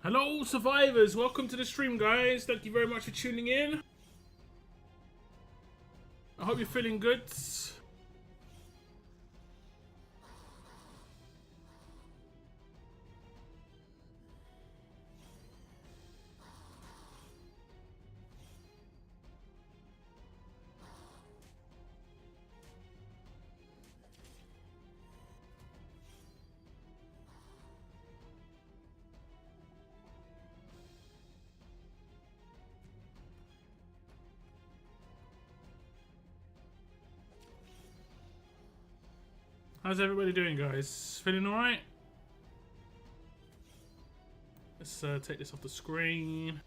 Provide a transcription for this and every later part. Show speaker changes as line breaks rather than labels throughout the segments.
Hello survivors, welcome to the stream guys. Thank you very much for tuning in. I hope you're feeling good. How's everybody doing, guys? Feeling alright? Let's take this off the screen.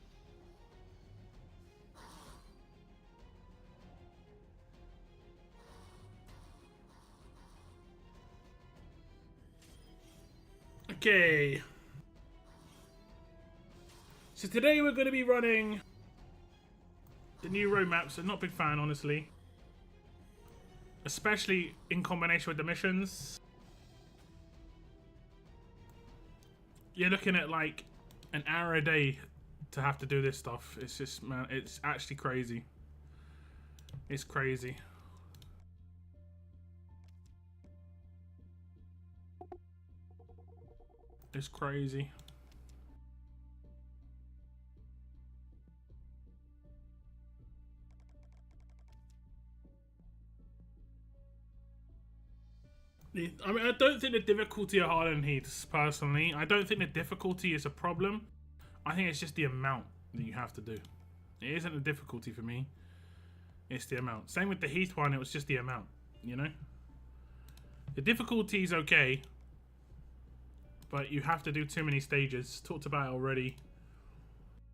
Okay. So today we're going to be running the new roadmaps. I'm not a big fan, honestly. Especially in combination with the missions. You're looking at like an hour a day to have to do this stuff. It's just, man, it's actually crazy. It's crazy. It's crazy. I mean, I don't think the difficulty are harder than Heath's, personally. I don't think the difficulty is a problem. I think it's just the amount that you have to do. It isn't the difficulty for me. It's the amount. Same with the Heath one, it was just the amount, you know? The difficulty is okay, but you have to do too many stages. Talked about it already.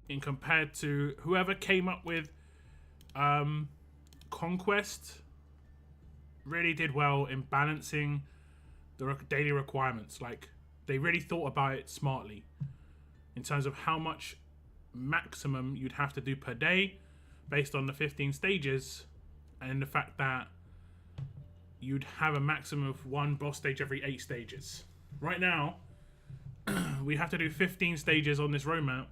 In compared to whoever came up with Conquest really did well in balancing the daily requirements. Like, they really thought about it smartly in terms of how much maximum you'd have to do per day based on the 15 stages, and the fact that you'd have a maximum of one boss stage every 8 stages. Right now, we have to do 15 stages on this roadmap,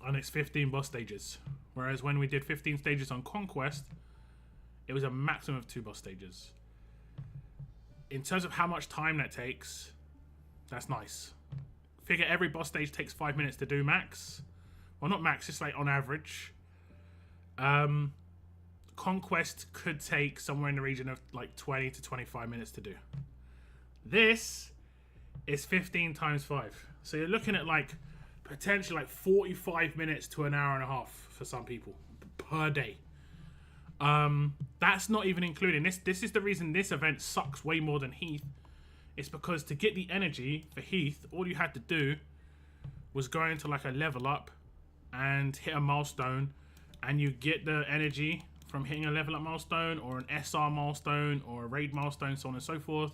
and it's 15 boss stages. Whereas when we did 15 stages on Conquest, it was a maximum of 2 boss stages. In terms of how much time that takes, that's nice. Figure every boss stage takes 5 minutes to do max. Well, not max, just like on average. Conquest could take somewhere in the region of like 20 to 25 minutes to do. This is 15 times 5. So you're looking at like potentially like 45 minutes to an hour and a half for some people per day. That's not even including this. This is the reason this event sucks way more than Heath. It's because to get the energy for Heath, all you had to do was go into like a level up and hit a milestone, and you get the energy from hitting a level up milestone or an SR milestone or a raid milestone, so on and so forth.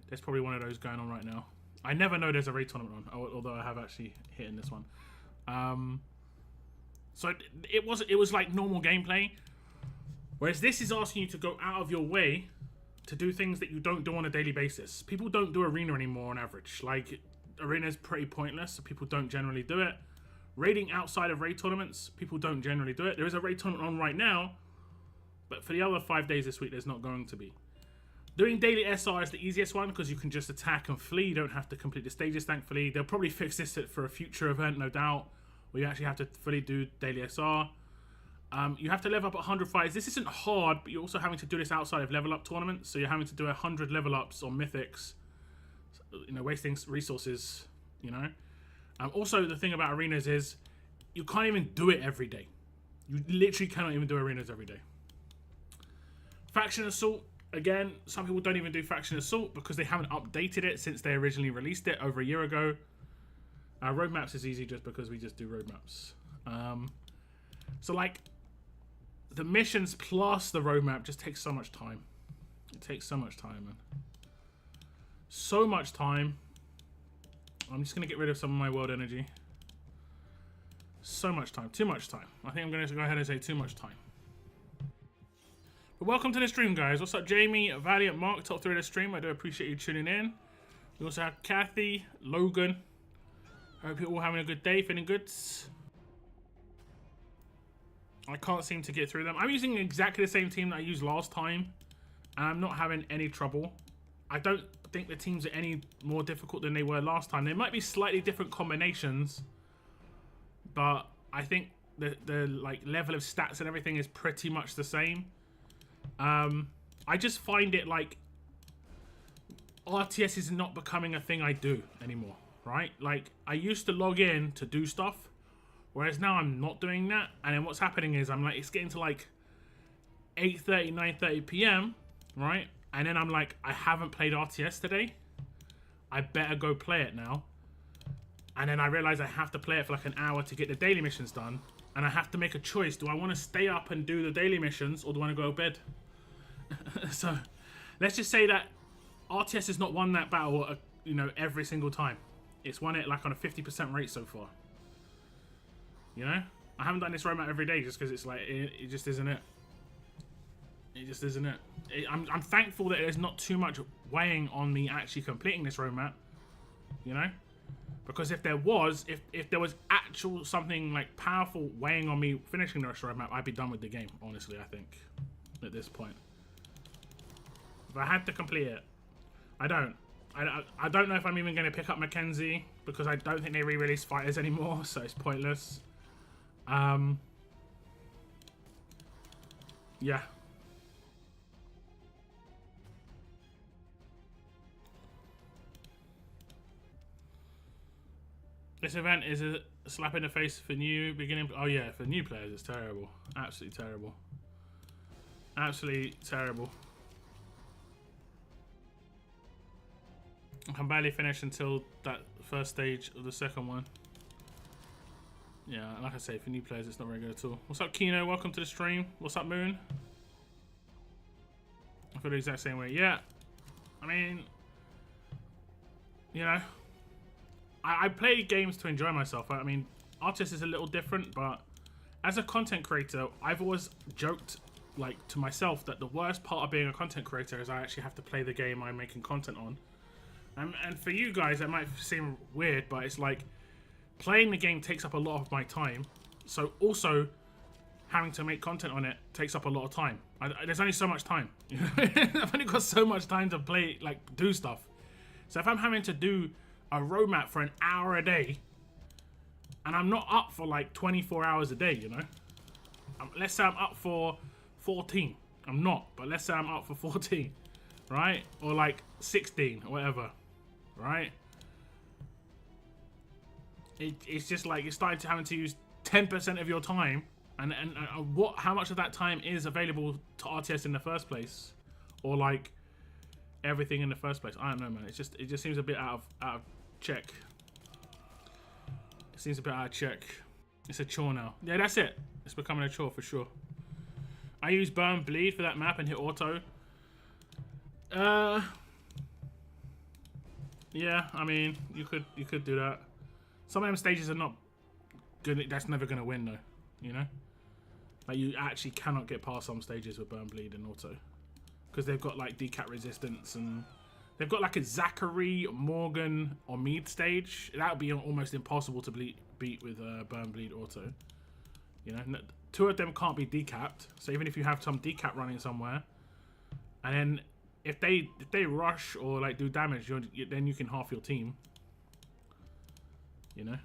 There's probably one of those going on right now. I never know there's a raid tournament on, although I have actually hit in this one. So it was like normal gameplay. Whereas this is asking you to go out of your way to do things that you don't do on a daily basis. People don't do arena anymore on average. Like, arena's pretty pointless, so people don't generally do it. Raiding outside of raid tournaments, people don't generally do it. There is a raid tournament on right now, but for the other 5 days this week, there's not going to be. Doing daily SR is the easiest one because you can just attack and flee. You don't have to complete the stages, thankfully. They'll probably fix this for a future event, no doubt, where you actually have to fully do daily SR. You have to level up 100 fights. This isn't hard, but you're also having to do this outside of level up tournaments. So you're having to do 100 level ups on mythics, you know, wasting resources, you know. Also, the thing about arenas is you can't even do it every day. You literally cannot even do arenas every day. Faction Assault, again, some people don't even do Faction Assault because they haven't updated it since they originally released it over a year ago. Roadmaps is easy just because we just do roadmaps. So like, the missions plus the roadmap just takes so much time. It takes so much time, man. So much time. I'm just going to get rid of some of my world energy. So much time. Too much time. I think I'm going to go ahead and say too much time. But welcome to the stream, guys. What's up, Jamie, Valiant, Mark, top 3 of the stream. I do appreciate you tuning in. We also have Kathy, Logan, Hope you're all having a good day, feeling good. I can't seem to get through them. I'm using exactly the same team that I used last time, and I'm not having any trouble. I don't think the teams are any more difficult than they were last time. There might be slightly different combinations, but I think the like level of stats and everything is pretty much the same. I just find it like RTS is not becoming a thing I do anymore, right? Like, I used to log in to do stuff, whereas now I'm not doing that. And then what's happening is I'm like, it's getting to like 8:30, 9:30 p.m., right? And then I'm like, I haven't played RTS today. I better go play it now. And then I realize I have to play it for like an hour to get the daily missions done. And I have to make a choice. Do I want to stay up and do the daily missions, or do I want to go to bed? So let's just say that RTS has not won that battle, you know, every single time. It's won it like on a 50% rate so far. You know, I haven't done this roadmap every day just because it's like it just isn't it. It just isn't it. I'm thankful that there's not too much weighing on me actually completing this roadmap. You know, because if there was, if there was actual something like powerful weighing on me finishing this roadmap, I'd be done with the game. Honestly, I think at this point, if I had to complete it. I don't know if I'm even going to pick up Mackenzie, because I don't think they re-release fighters anymore, so it's pointless. Yeah. This event is a slap in the face for new beginning. Oh yeah, for new players it's terrible. Absolutely terrible. Absolutely terrible. I can barely finish until that first stage of the second one. Yeah, like I say, for new players, it's not very good at all. What's up, Kino? Welcome to the stream. What's up, Moon? I feel the exact same way. Yeah, I mean, you know, I play games to enjoy myself. I mean, RTS is a little different, but as a content creator, I've always joked, like, to myself that the worst part of being a content creator is I actually have to play the game I'm making content on. And for you guys, that might seem weird, but it's like playing the game takes up a lot of my time. So also having to make content on it takes up a lot of time. There's only so much time. I've only got so much time to play, like, do stuff. So if I'm having to do a roadmap for an hour a day, and I'm not up for like 24 hours a day, you know? Let's say I'm up for 14. I'm not, but let's say I'm up for 14, right? Or like 16 or whatever. Right? It's just like you're starting to having to use 10% of your time, and how much of that time is available to RTS in the first place, or like everything in the first place? I don't know, man. It just seems a bit out of check. It seems a bit out of check. It's a chore now. Yeah, that's it. It's becoming a chore for sure. I use burn bleed for that map and hit auto. Yeah, I mean, you could do that. Some of them stages are not good. That's never gonna win though, you know. Like, you actually cannot get past some stages with burn bleed and auto, because they've got like decap resistance, and they've got like a Zachary, Morgan, or Mead stage. That would be almost impossible to beat with burn bleed auto. You know, two of them can't be decapped. So even if you have some decap running somewhere, and then if they rush or like do damage, then you can half your team. You know,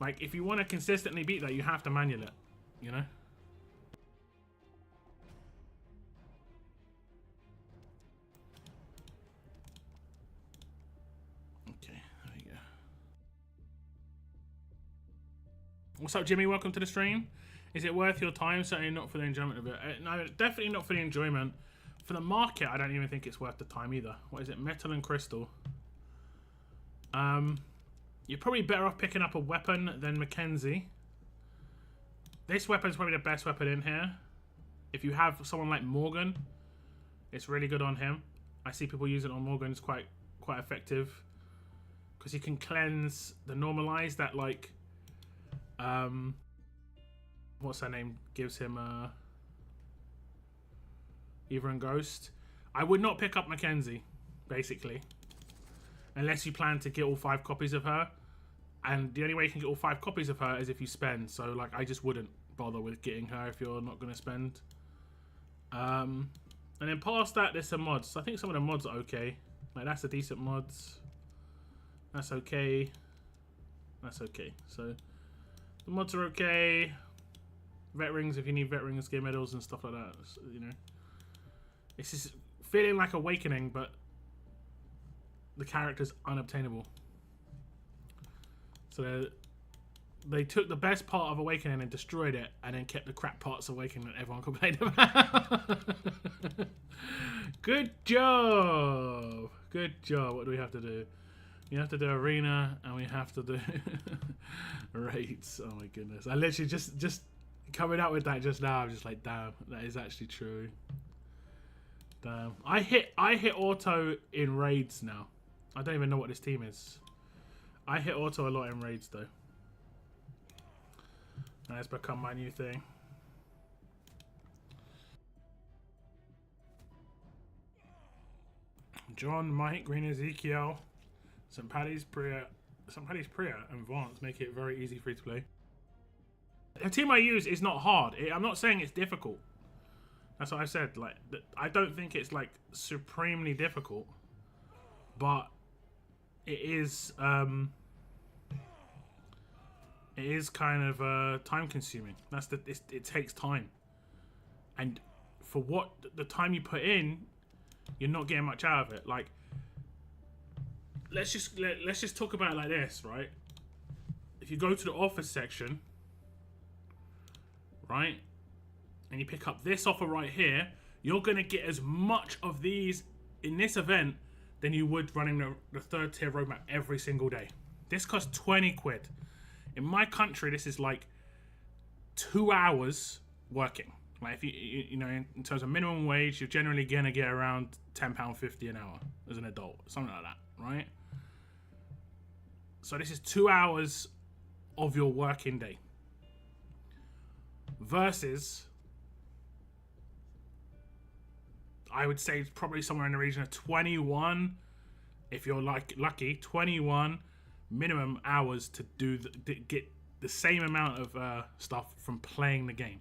like, if you want to consistently beat that, you have to manual it. You know. Okay, there you go. What's up, Jimmy? Welcome to the stream. Is it worth your time? Certainly not for the enjoyment of it. No, definitely not for the enjoyment. For the market, I don't even think it's worth the time either. What is it? Metal and crystal. You're probably better off picking up a weapon than Mackenzie. This weapon's probably the best weapon in here. If you have someone like Morgan, it's really good on him. I see people use it on Morgan. It's quite effective, because he can cleanse the normalize that, like, what's her name, gives him Either and Ghost. I would not pick up Mackenzie, basically, unless you plan to get all 5 copies of her. And the only way you can get all 5 copies of her is if you spend. So like, I just wouldn't bother with getting her if you're not going to spend. And then past that, there's some mods. I think some of the mods are okay. Like, that's a decent mods. That's okay. That's okay. So the mods are okay. Vet rings, if you need vet rings, gear medals and stuff like that. So, you know, it's just feeling like Awakening, but the character's unobtainable. So they took the best part of Awakening and destroyed it, and then kept the crap parts of Awakening that everyone complained about. Good job! Good job. What do we have to do? We have to do arena, and we have to do raids. Oh my goodness! I literally just coming out with that just now. I'm just like, damn, that is actually true. Damn. I hit auto in raids now. I don't even know what this team is. I hit auto a lot in raids though. And it's become my new thing. John, Mike, Green, Ezekiel, St. Paddy's Prayer, and Vance make it very easy for you to play. The team I use is not hard. I'm not saying it's difficult. That's what I said. Like, I don't think it's like supremely difficult, but it is kind of time consuming. That's it takes time, and for what the time you put in, you're not getting much out of it. Like, let's just talk about it like this, right? If you go to the office section, right, and you pick up this offer right here, you're gonna get as much of these in this event than you would running the 3rd tier roadmap every single day. This costs 20 quid. In my country, this is like 2 hours working. Like, if you know, in terms of minimum wage, you're generally gonna get around £10.50 an hour as an adult, something like that, right? So this is 2 hours of your working day versus, I would say, it's probably somewhere in the region of 21, if you're like lucky, 21 minimum hours to do get the same amount of stuff from playing the game.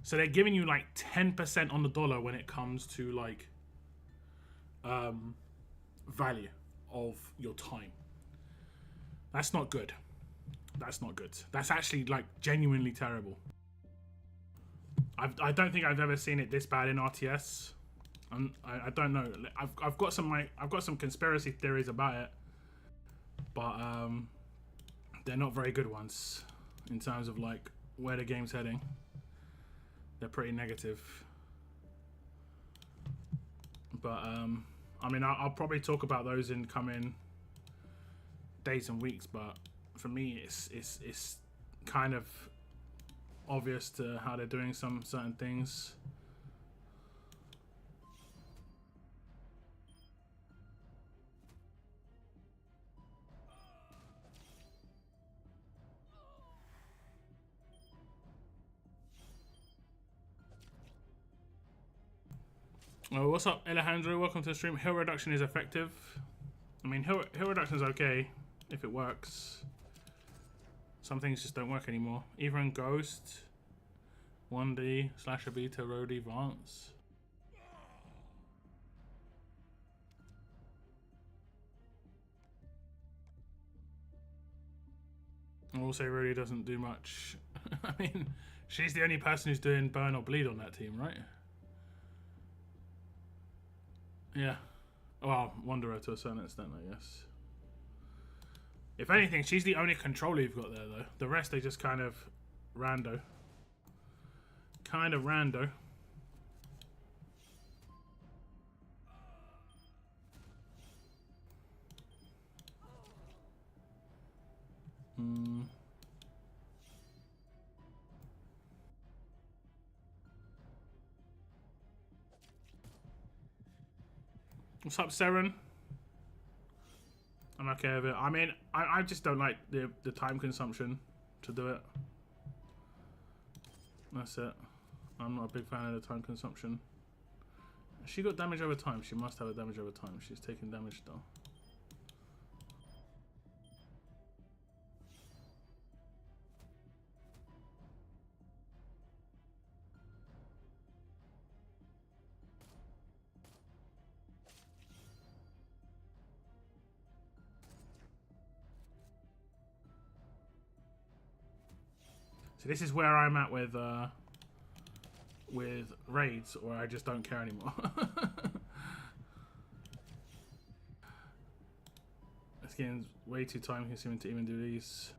So they're giving you like 10% on the dollar when it comes to like value of your time. That's not good. That's not good. That's actually like genuinely terrible. I don't think I've ever seen it this bad in RTS. I don't know. I've got some conspiracy theories about it, but they're not very good ones in terms of like where the game's heading. They're pretty negative. But I mean, I'll probably talk about those in coming days and weeks. But for me, it's kind of obvious to how they're doing some certain things. Oh, what's up, Alejandro? Welcome to the stream. Hill reduction is effective. I mean, hill reduction is okay if it works. Some things just don't work anymore. Even Ghost, 1D, Slasher Beta, Roadie, Vance. I will say Roadie doesn't do much. I mean, she's the only person who's doing burn or bleed on that team, right? Yeah. Well, Wanderer to a certain extent, I guess. If anything, she's the only controller you've got there, though. The rest, they just kind of rando. Kind of rando. What's up, Seren? I'm okay with it. I mean, I just don't like the time consumption to do it. That's it. I'm not a big fan of the time consumption. She got damage over time. She must have a damage over time. She's taking damage though. So this is where I'm at with raids, or I just don't care anymore. This game's way too time consuming to even do these.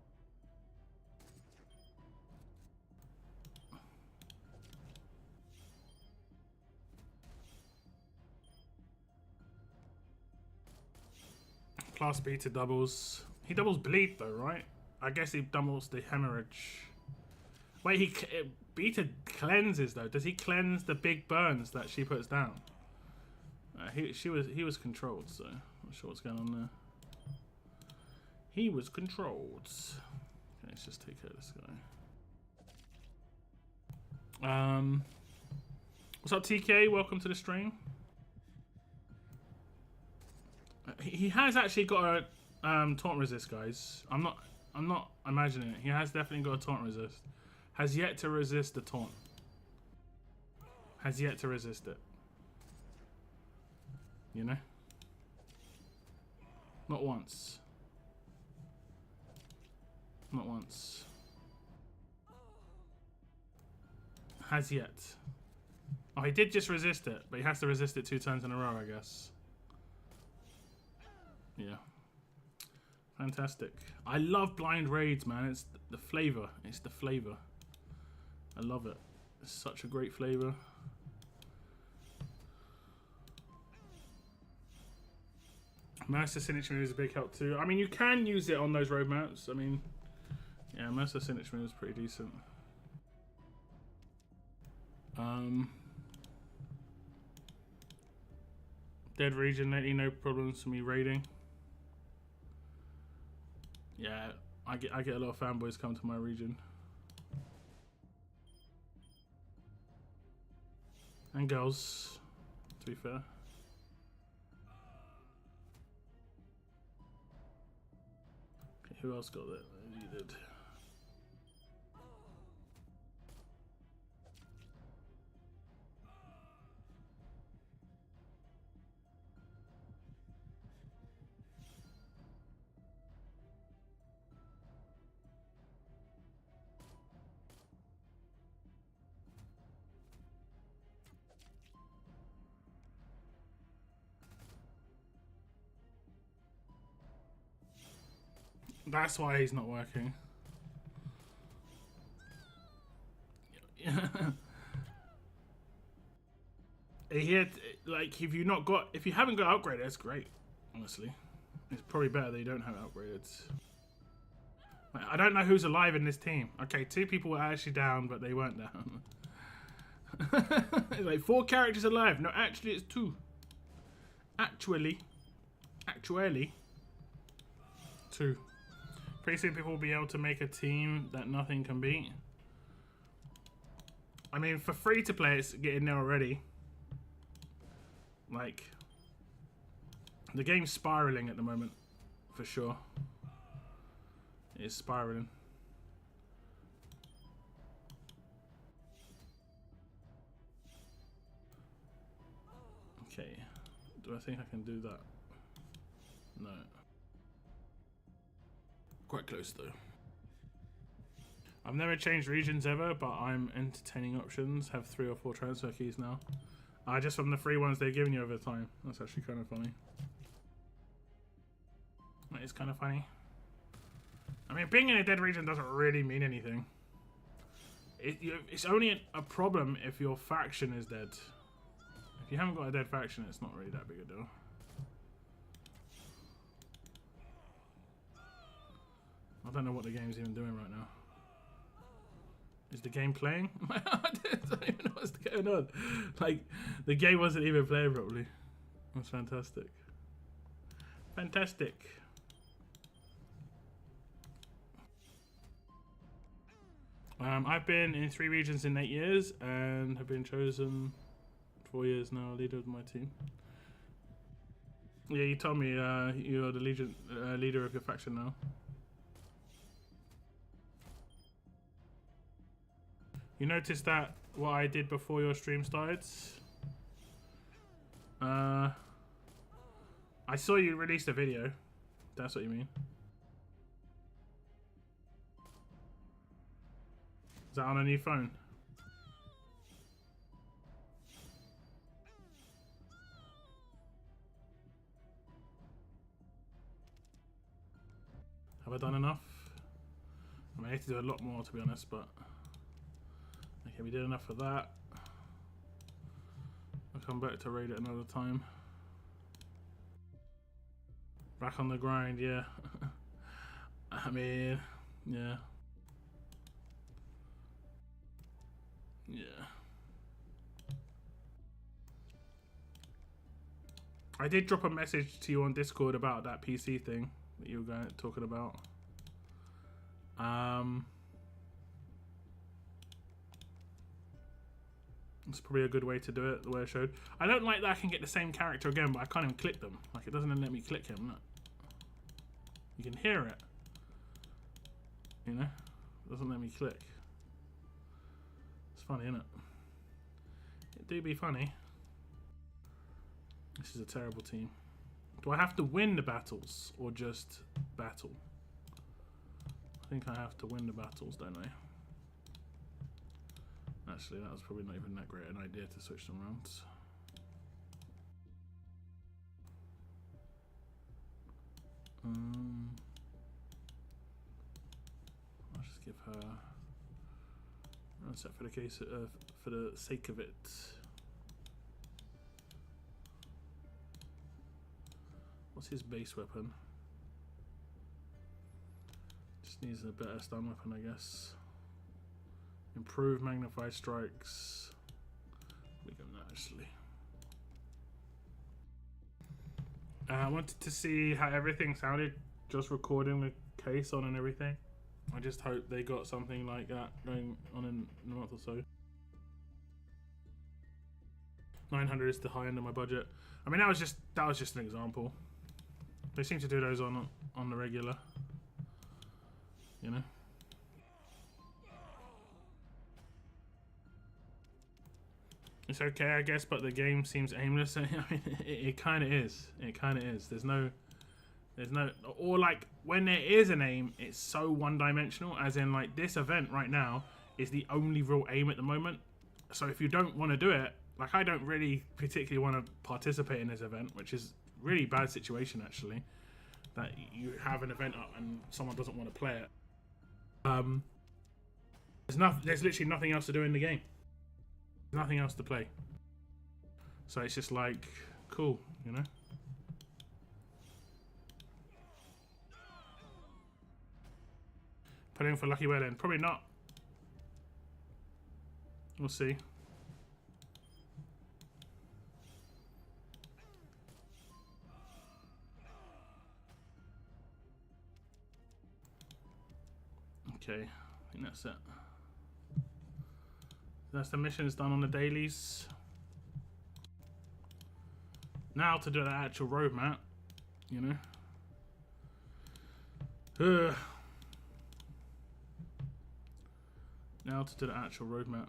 Class beta doubles. He doubles bleed though, right? I guess he doubles the hemorrhage. Wait, beta cleanses though. Does he cleanse the big burns that she puts down? He was controlled, so I'm not sure what's going on there. He was controlled. Okay, let's just take care of this guy. What's up, TK? Welcome to the stream. He has actually got a taunt resist, guys. I'm not imagining it. He has definitely got a taunt resist. Has yet to resist the taunt. Has yet to resist it. You know? Not once. Not once. Has yet. Oh, he did just resist it, but he has to resist it 2 turns in a row, I guess. Yeah. Fantastic. I love blind raids, man. It's the flavor. It's the flavor. I love it. It's such a great flavor. Master signature move is a big help too. I mean, you can use it on those road maps. I mean, yeah, Master signature move is pretty decent. Dead region lately, no problems for me raiding. Yeah, I get a lot of fanboys come to my region. And girls, to be fair. Okay, who else got that? You did. That's why he's not working. Here, like, if you haven't got upgraded, that's great. Honestly, it's probably better that you don't have it upgraded. Like, I don't know who's alive in this team. Okay, 2 people were actually down, but they weren't down. Like 4 characters alive. No, actually, it's 2. Actually, 2. Pretty soon people will be able to make a team that nothing can beat. I mean, for free to play, it's getting there already. Like, the game's spiraling at the moment, for sure. It's spiraling. Okay, do I think I can do that? No. Quite close though. I've never changed regions ever, but I'm entertaining options. Have 3 or 4 transfer keys now. Just from the free ones they're giving you over time. That's actually kind of funny. That is kind of funny. I mean, being in a dead region doesn't really mean anything. It's only a problem if your faction is dead. If you haven't got a dead faction, it's not really that big a deal. I don't know what the game's even doing right now. Is the game playing? I don't even know what's going on. Like, the game wasn't even playing properly. That's fantastic. Fantastic. I've been in 3 regions in 8 years and have been chosen 4 years now, leader of my team. Yeah, you told me you're the leader of your faction now. You noticed that what I did before your stream started? I saw you released a video. That's what you mean. Is that on a new phone? Have I done enough? I mean, I need to do a lot more, to be honest, but... Okay, we did enough for that. I'll come back to raid it another time. Back on the grind, yeah. I mean, yeah. Yeah. I did drop a message to you on Discord about that PC thing that you were talking about. It's probably a good way to do it, the way I showed. I don't like that I can get the same character again, but I can't even click them. Like, it doesn't let me click him. Look. You can hear it. You know? It doesn't let me click. It's funny, isn't it? It do be funny. This is a terrible team. Do I have to win the battles or just battle? I think I have to win the battles, don't I? Actually, that was probably not even that great an idea to switch them around. I'll just give her run set for the case for the sake of it. What's his base weapon? Just needs a better stun weapon, I guess. Improve magnified strikes. We got that actually. I wanted to see how everything sounded, just recording the case on and everything. I just hope they got something like that going on in a month or so. 900 is the high end of my budget. I mean, that was just an example. They seem to do those on the regular, you know. It's okay, I guess, but the game seems aimless. I mean, it kind of is. It kind of is. There's no, or like when there is an aim, it's so one-dimensional. As in, like this event right now is the only real aim at the moment. So if you don't want to do it, like I don't really particularly want to participate in this event, which is really bad situation actually. That you have an event up and someone doesn't want to play it. There's literally nothing else to do in the game. Nothing else to play. So it's just like, cool, you know? Putting for Lucky Whale in? Probably not. We'll see. Okay, I think that's it. That's the missions done on the dailies. Now to do the actual roadmap, you know. Now to do the actual roadmap.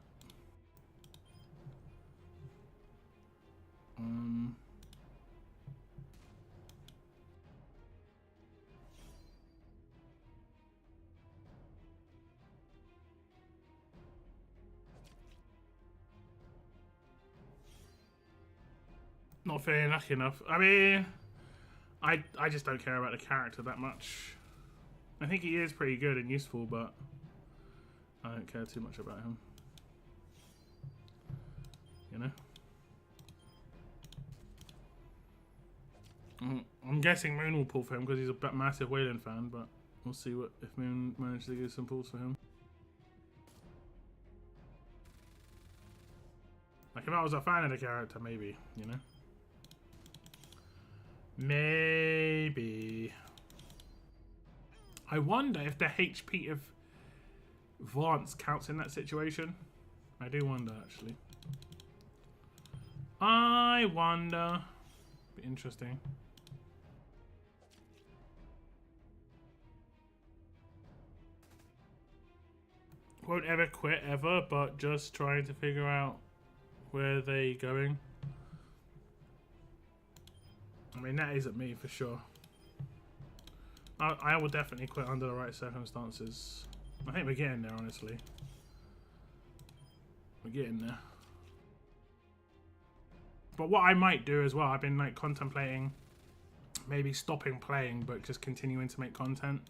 Not feeling lucky enough. I mean, I just don't care about the character that much. I think he is pretty good and useful, but I don't care too much about him. You know? I'm guessing Moon will pull for him because he's a massive Wayland fan, but we'll see what if Moon manages to get some pulls for him. Like if I was a fan of the character, maybe, you know? Maybe. I wonder if the HP of Vance counts in that situation. I do wonder, actually. I wonder. Be interesting. Won't ever quit ever, but just trying to figure out where they going. I mean, that isn't me for sure. I will definitely quit under the right circumstances. I think we're getting there, honestly. We're getting there. But what I might do as well, I've been like contemplating maybe stopping playing but just continuing to make content,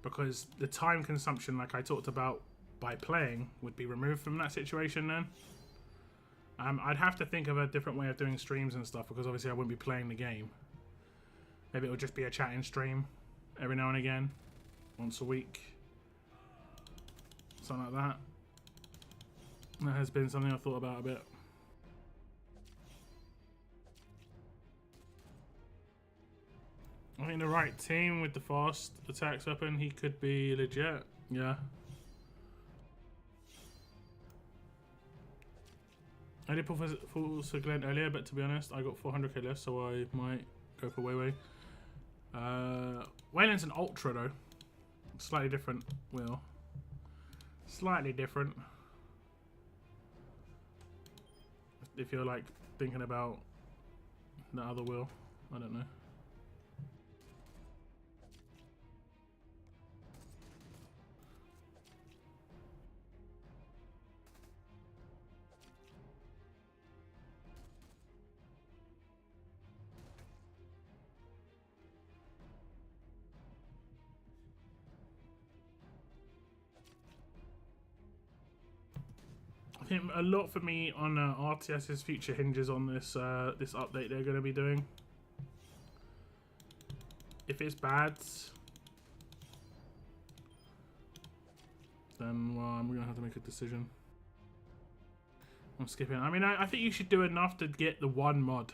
because the time consumption, like I talked about, by playing would be removed from that situation then. I'd have to think of a different way of doing streams and stuff, because obviously I wouldn't be playing the game. Maybe it would just be a chatting stream every now and again, once a week, something like that. That has been something I've thought about a bit. I think the right team with the fast attacks weapon, he could be legit. Yeah. I did pull for Glenn earlier, but to be honest, I got 400k left, so I might go for Weiwei. Wayland's an ultra though. Slightly different wheel. Slightly different. If you're like thinking about the other wheel, I don't know. I think a lot for me on RTS's future hinges on this this update they're going to be doing. If it's bad, then well, I'm going to have to make a decision. I'm skipping. I mean, I think you should do enough to get the one mod.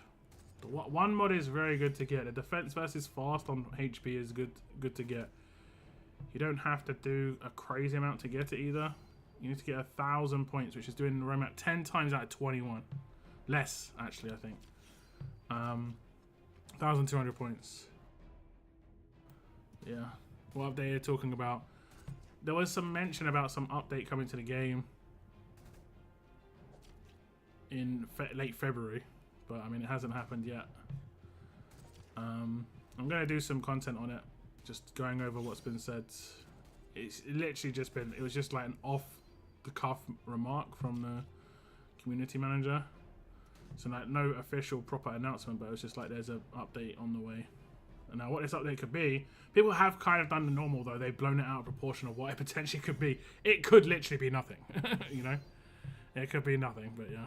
The one mod is very good to get. The defense versus fast on HP is good to get. You don't have to do a crazy amount to get it either. You need to get 1,000 points, which is doing around 10 times out of 21. Less, actually, I think. 1,200 points. Yeah. What update are you talking about? There was some mention about some update coming to the game in late February, but I mean, it hasn't happened yet. I'm going to do some content on it, just going over what's been said. It's literally just been, it was just like an off-the-cuff remark from the community manager. So like no official proper announcement, but it was just like there's an update on the way. And now what this update could be, people have kind of done the normal though. They've blown it out of proportion of what it potentially could be. It could literally be nothing, you know? It could be nothing, but yeah.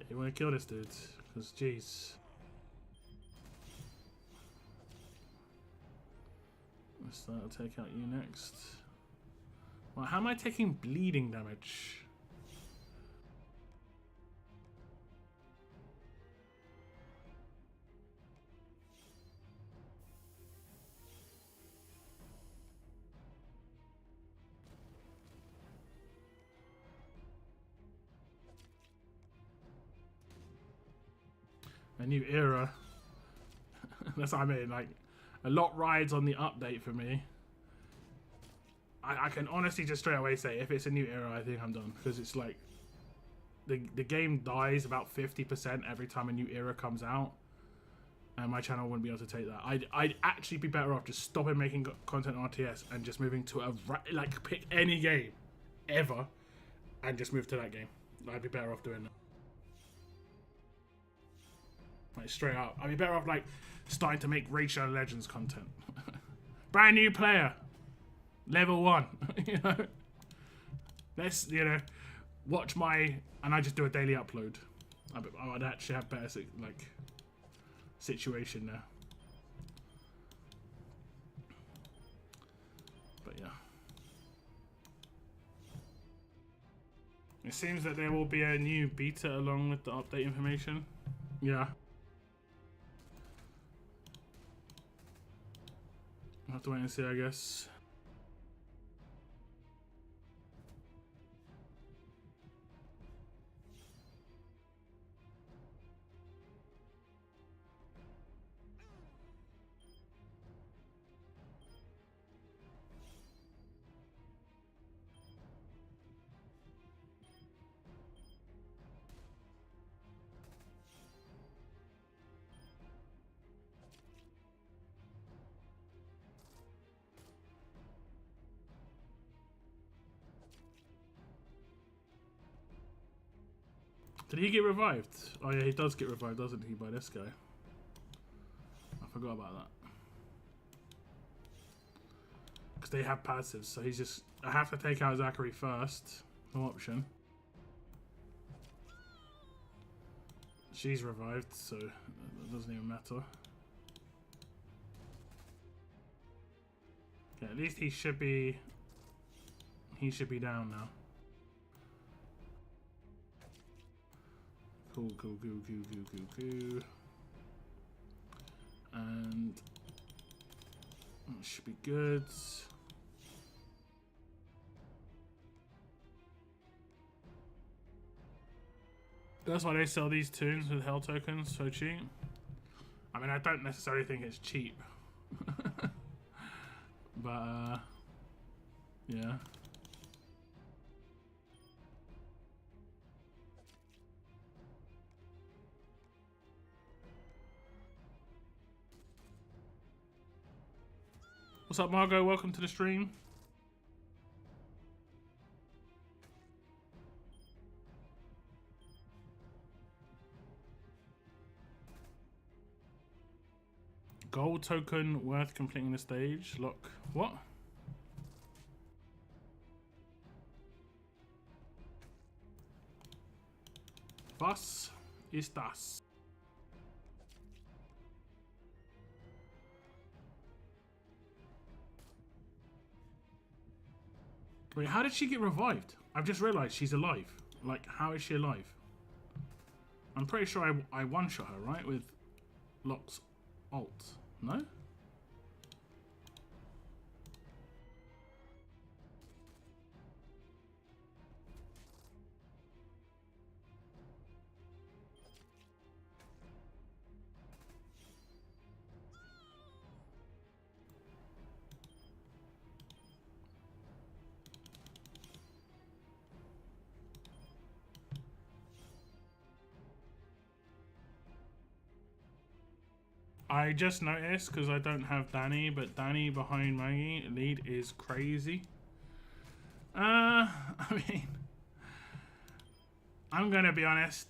You want to kill this dude, because jeez. I'll take out you next. Well, how am I taking bleeding damage? A new era. That's what I mean, like, a lot rides on the update for me. I can honestly just straight away say, if it's a new era, I think I'm done. Because it's like, the game dies about 50% every time a new era comes out. And my channel wouldn't be able to take that. I'd actually be better off just stopping making content on RTS and just moving to a, like, pick any game ever and just move to that game. I'd be better off doing that. Like, straight up. I'd be better off, like, starting to make Raid Shadow Legends content. Brand new player. Level 1. You know? Let's, you know, watch my... And I just do a daily upload. I would actually have better, like, situation there. But, yeah. It seems that there will be a new beta along with the update information. Yeah. I'll have to wait and see, I guess. Did he get revived? Oh yeah, he does get revived, doesn't he, by this guy? I forgot about that. Because they have passives, so he's just... I have to take out Zachary first. No option. She's revived, so it doesn't even matter. Yeah, at least he should be... He should be down now. Cool. And... That should be good. That's why they sell these tunes with hell tokens so cheap. I mean, I don't necessarily think it's cheap. But, yeah. What's up, Margot? Welcome to the stream. Gold token worth completing the stage. Look, what? Was ist das? Wait, how did she get revived? I've just realized she's alive. Like, how is she alive? I'm pretty sure I one-shot her, right? With Locke's ult. No? I just noticed, because I don't have Danny, but Danny behind Maggie lead is crazy. I mean, I'm gonna be honest,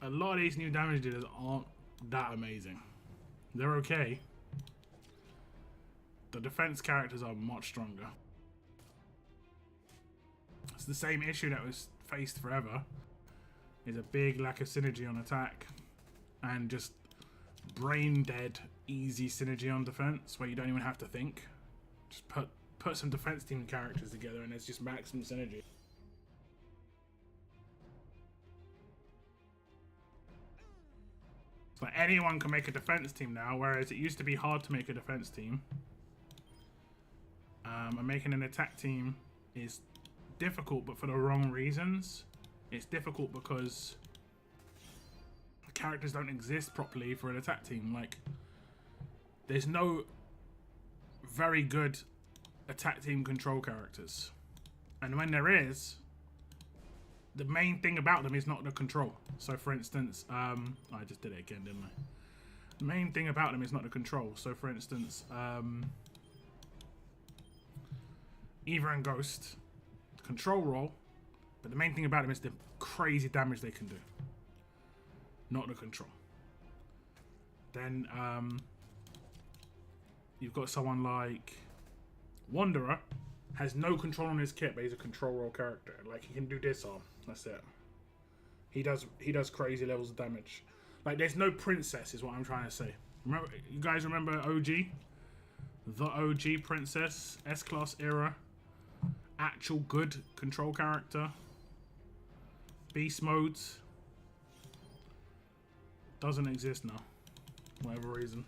a lot of these new damage dealers aren't that amazing. They're okay. The defense characters are much stronger. It's the same issue that was faced forever. There's a big lack of synergy on attack and just brain dead easy synergy on defense where you don't even have to think. Just put some defense team characters together and there's just maximum synergy. It's like anyone can make a defense team now, whereas it used to be hard to make a defense team. And making an attack team is difficult, but for the wrong reasons. It's difficult because characters don't exist properly for an attack team. Like, there's no very good attack team control characters, and when there is, the main thing about them is not the control. So for instance, I just did it again, didn't I? The main thing about them is not the control. So for instance, Eva and Ghost, the control roll, but the main thing about them is the crazy damage they can do, not the control. Then you've got someone like Wanderer, has no control on his kit, but he's a control roll character. Like, he can do disarm. That's it. He does crazy levels of damage. Like, there's no princess, is what I'm trying to say. Remember, you guys remember OG? The OG princess, S-class era, actual good control character. Beast modes. Doesn't exist now, whatever reason.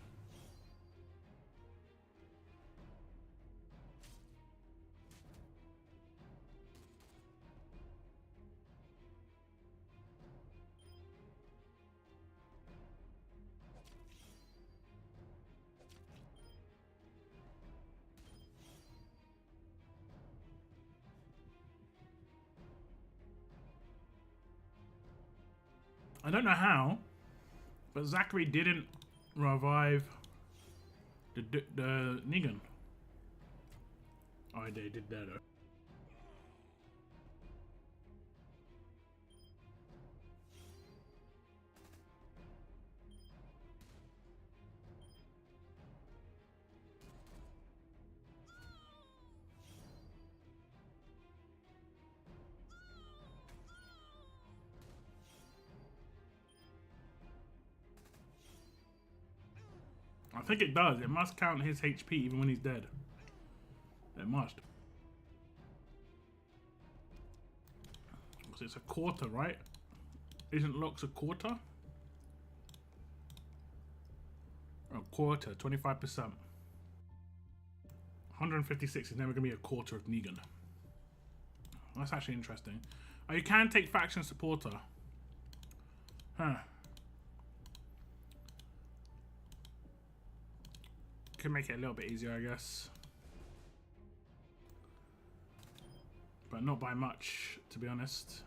I don't know how, but Zachary didn't revive the Negan. Oh, they did that. I think it does. It must count his HP even when he's dead. It must. Because it's a quarter, right? Isn't Locks a quarter? A quarter, 25%. 156 is never going to be a quarter of Negan. That's actually interesting. Oh, you can take faction supporter. Huh. Could make it a little bit easier, I guess. But not by much, to be honest.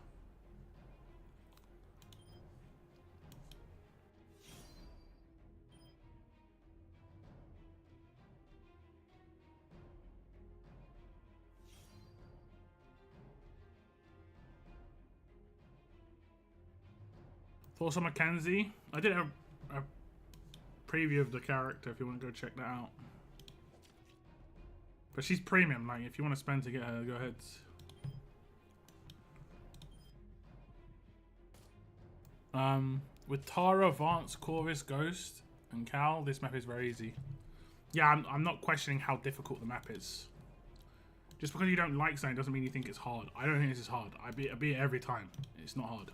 Thoughts on Mackenzie? I did a preview of the character if you want to go check that out. But she's premium, like if you want to spend to get her, go ahead. With Tara, Vance, Corvus, Ghost, and Cal, this map is very easy. Yeah, I'm not questioning how difficult the map is. Just because you don't like something doesn't mean you think it's hard. I don't think this is hard. I beat it every time. It's not hard.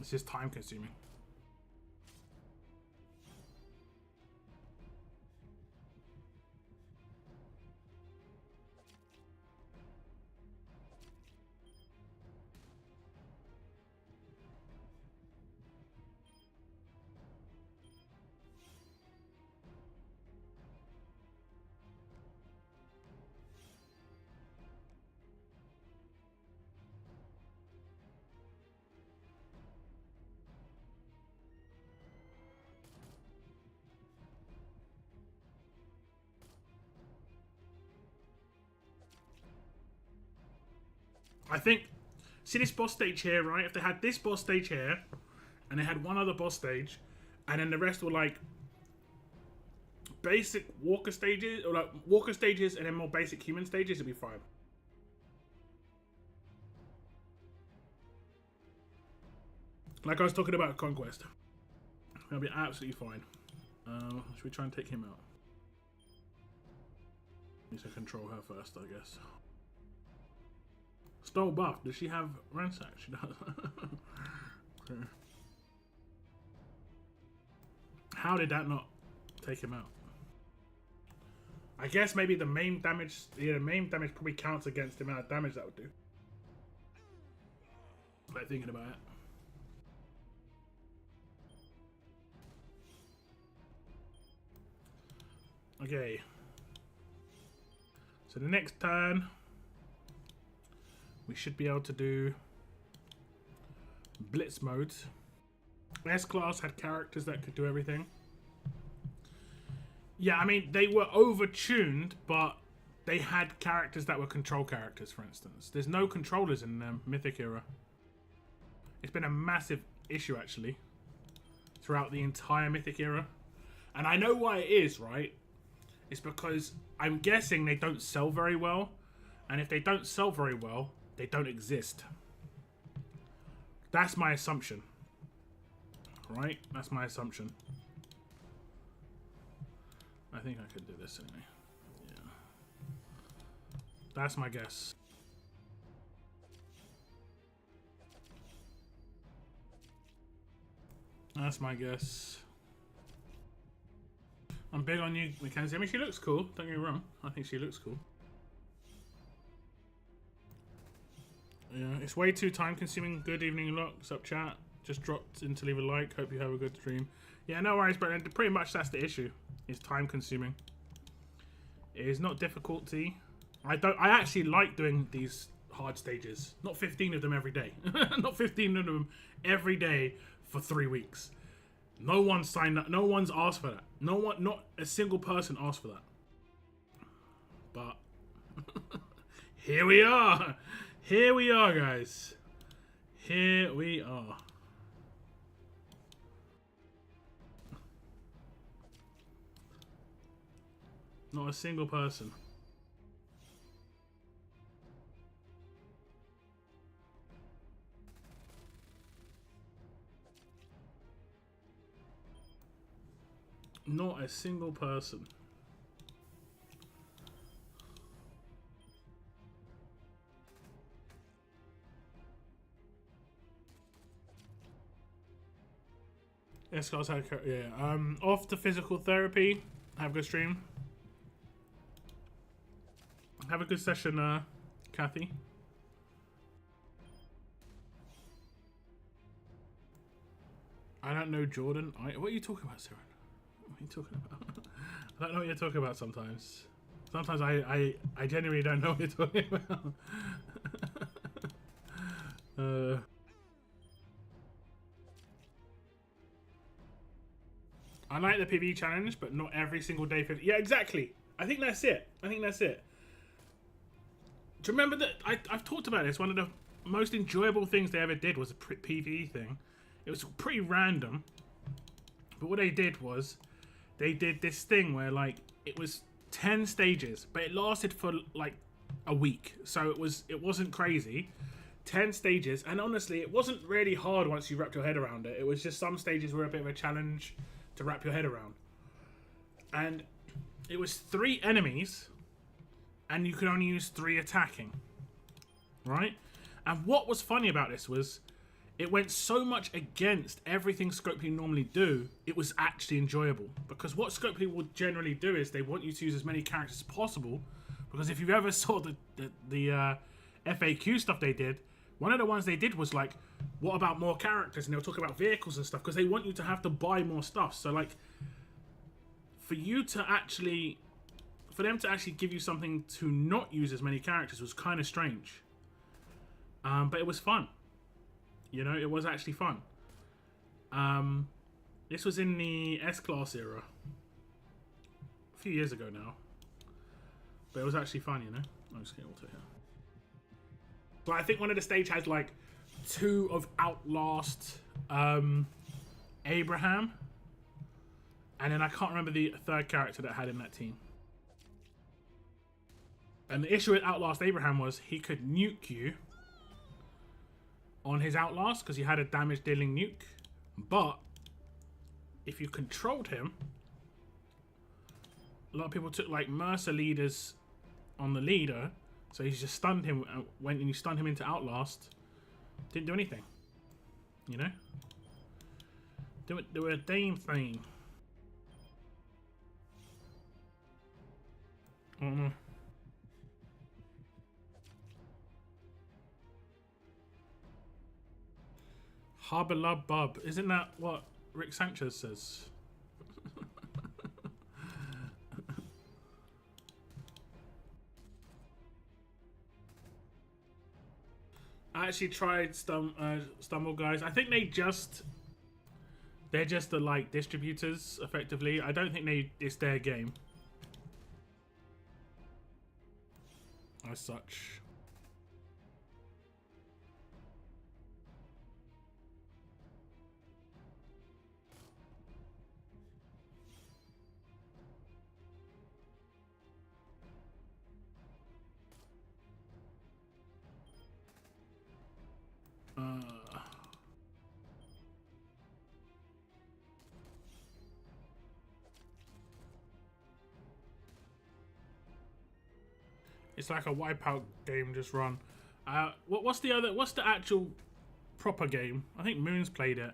It's just time consuming. I think, see this boss stage here, right? If they had this boss stage here, and they had one other boss stage, and then the rest were like basic walker stages, or like walker stages and then more basic human stages, it'd be fine. Like I was talking about Conquest. That'll be absolutely fine. Should we try and take him out? Need to control her first, I guess. Stole buff. Does she have ransack? She does. Okay. How did that not take him out? I guess maybe the main damage. Yeah, the main damage probably counts against the amount of damage that would do. Like thinking about it. Okay. So the next turn, we should be able to do Blitz mode. S-Class had characters that could do everything. Yeah, I mean, they were over-tuned, but they had characters that were control characters, for instance. There's no controllers in the Mythic era. It's been a massive issue, actually, throughout the entire Mythic era. And I know why it is, right? It's because I'm guessing they don't sell very well. And if they don't sell very well, they don't exist. That's my assumption. Right? That's my assumption. I think I could do this anyway. Yeah. That's my guess. That's my guess. I'm big on you, Mackenzie. I mean, she looks cool. Don't get me wrong. I think she looks cool. Yeah, it's way too time consuming. Good evening, Locks up chat. Just dropped in to leave a like. Hope you have a good stream. Yeah, no worries, but pretty much that's the issue. It's time consuming. It is not difficulty. I actually like doing these hard stages. Not 15 of them every day. Not 15 of them every day for 3 weeks. No one signed up. No one's asked for that. No one, not a single person asked for that. But here we are. Here we are, guys. Here we are. Not a single person. Not a single person. Yes, guys, yeah. Off to physical therapy. Have a good stream. Have a good session, Kathy. I don't know Jordan. What are you talking about, Siren? What are you talking about? I don't know what you're talking about sometimes. Sometimes I genuinely don't know what you're talking about. I like the PvE challenge, but not every single day. Yeah, exactly. I think that's it. I think that's it. Do you remember that? I've talked about this. One of the most enjoyable things they ever did was a PvE thing. It was pretty random. But what they did was, they did this thing where, like, it was 10 stages, but it lasted for, like, a week. So it wasn't crazy. 10 stages. And honestly, it wasn't really hard once you wrapped your head around it. It was just some stages were a bit of a challenge to wrap your head around. And it was 3 enemies, and you could only use 3 attacking. Right? And what was funny about this was, it went so much against everything Scopely normally do, it was actually enjoyable. Because what Scopely will generally do is they want you to use as many characters as possible. Because if you ever saw the FAQ stuff they did, one of the ones they did was like, what about more characters? And they'll talk about vehicles and stuff, because they want you to have to buy more stuff. So like, for them to actually give you something to not use as many characters was kind of strange. But it was fun. You know, it was actually fun. This was in the S-Class era. A few years ago now. But it was actually fun, you know? I'm just getting auto here. So I think one of the stage had like 2 of Outlast Abraham. And then I can't remember the 3rd character that had in that team. And the issue with Outlast Abraham was he could nuke you on his Outlast because he had a damage dealing nuke. But if you controlled him, a lot of people took like Mercer leaders on the leader, so you just stunned him. When you stunned him into Outlast, didn't do anything. You know, do a damn thing. I don't know. Hubba bub. Isn't that what Rick Sanchez says? I actually tried Stumble Guys. I think they're just the like distributors effectively. I don't think it's their game as such. It's like a wipeout game just run. What's the actual proper game? I think Moon's played it.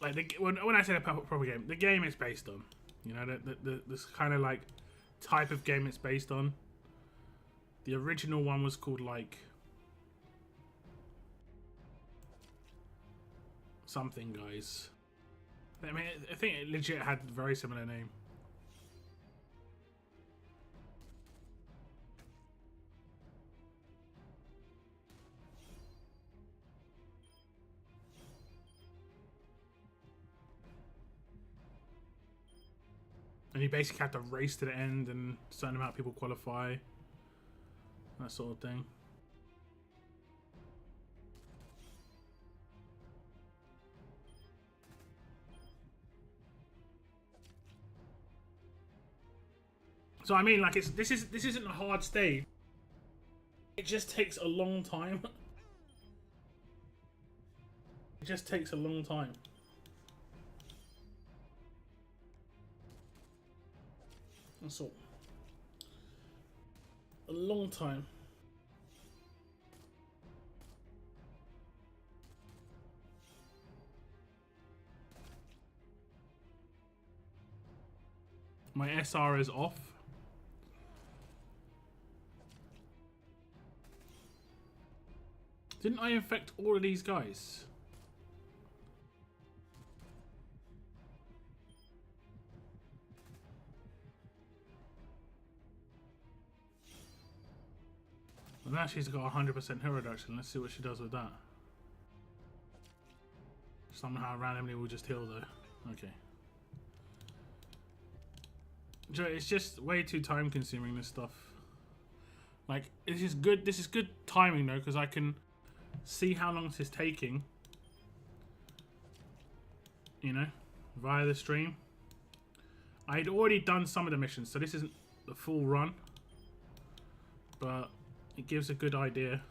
Like when I say a proper game, the game it's based on. You know, this kind of like type of game it's based on. The original one was called like something, guys. I mean, I think it legit had a very similar name. And you basically have to race to the end and a certain amount of people qualify. That sort of thing. So I mean, like, this isn't a hard stage. It just takes a long time. It just takes a long time. That's all. A long time. My SR is off. Didn't I infect all of these guys? And now she's got 100% hero reduction. Let's see what she does with that. Somehow randomly we'll just heal though. Okay. It's just way too time consuming, this stuff. Like, this is good timing though, because I can see how long this is taking. You know, via the stream. I'd already done some of the missions, so this isn't the full run. But it gives a good idea.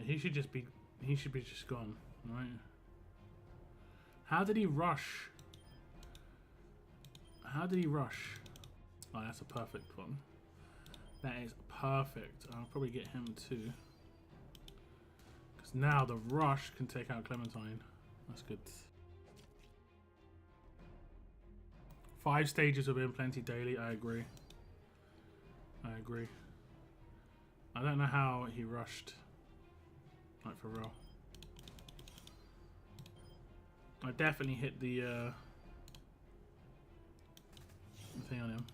He should be just gone, right? How did he rush? How did he rush? Oh, that's a perfect one. That is perfect. I'll probably get him too. Because now the rush can take out Clementine. That's good. 5 stages have been plenty daily. I agree. I agree. I don't know how he rushed. Like, for real. I definitely hit the thing on him.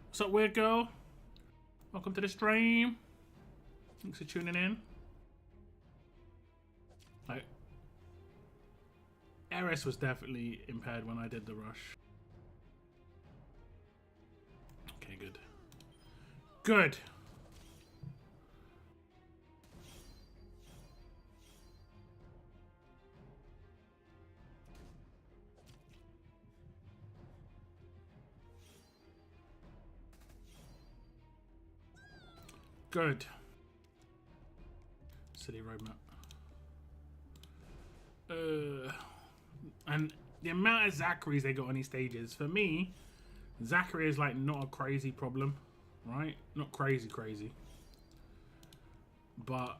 What's up, weird girl? Welcome to the stream. Thanks for tuning in. Like, Eris was definitely impaired when I did the rush. Okay, good. Good. Good. City roadmap. And the amount of Zachary's they got on these stages, for me, Zachary is like not a crazy problem, right? Not crazy. But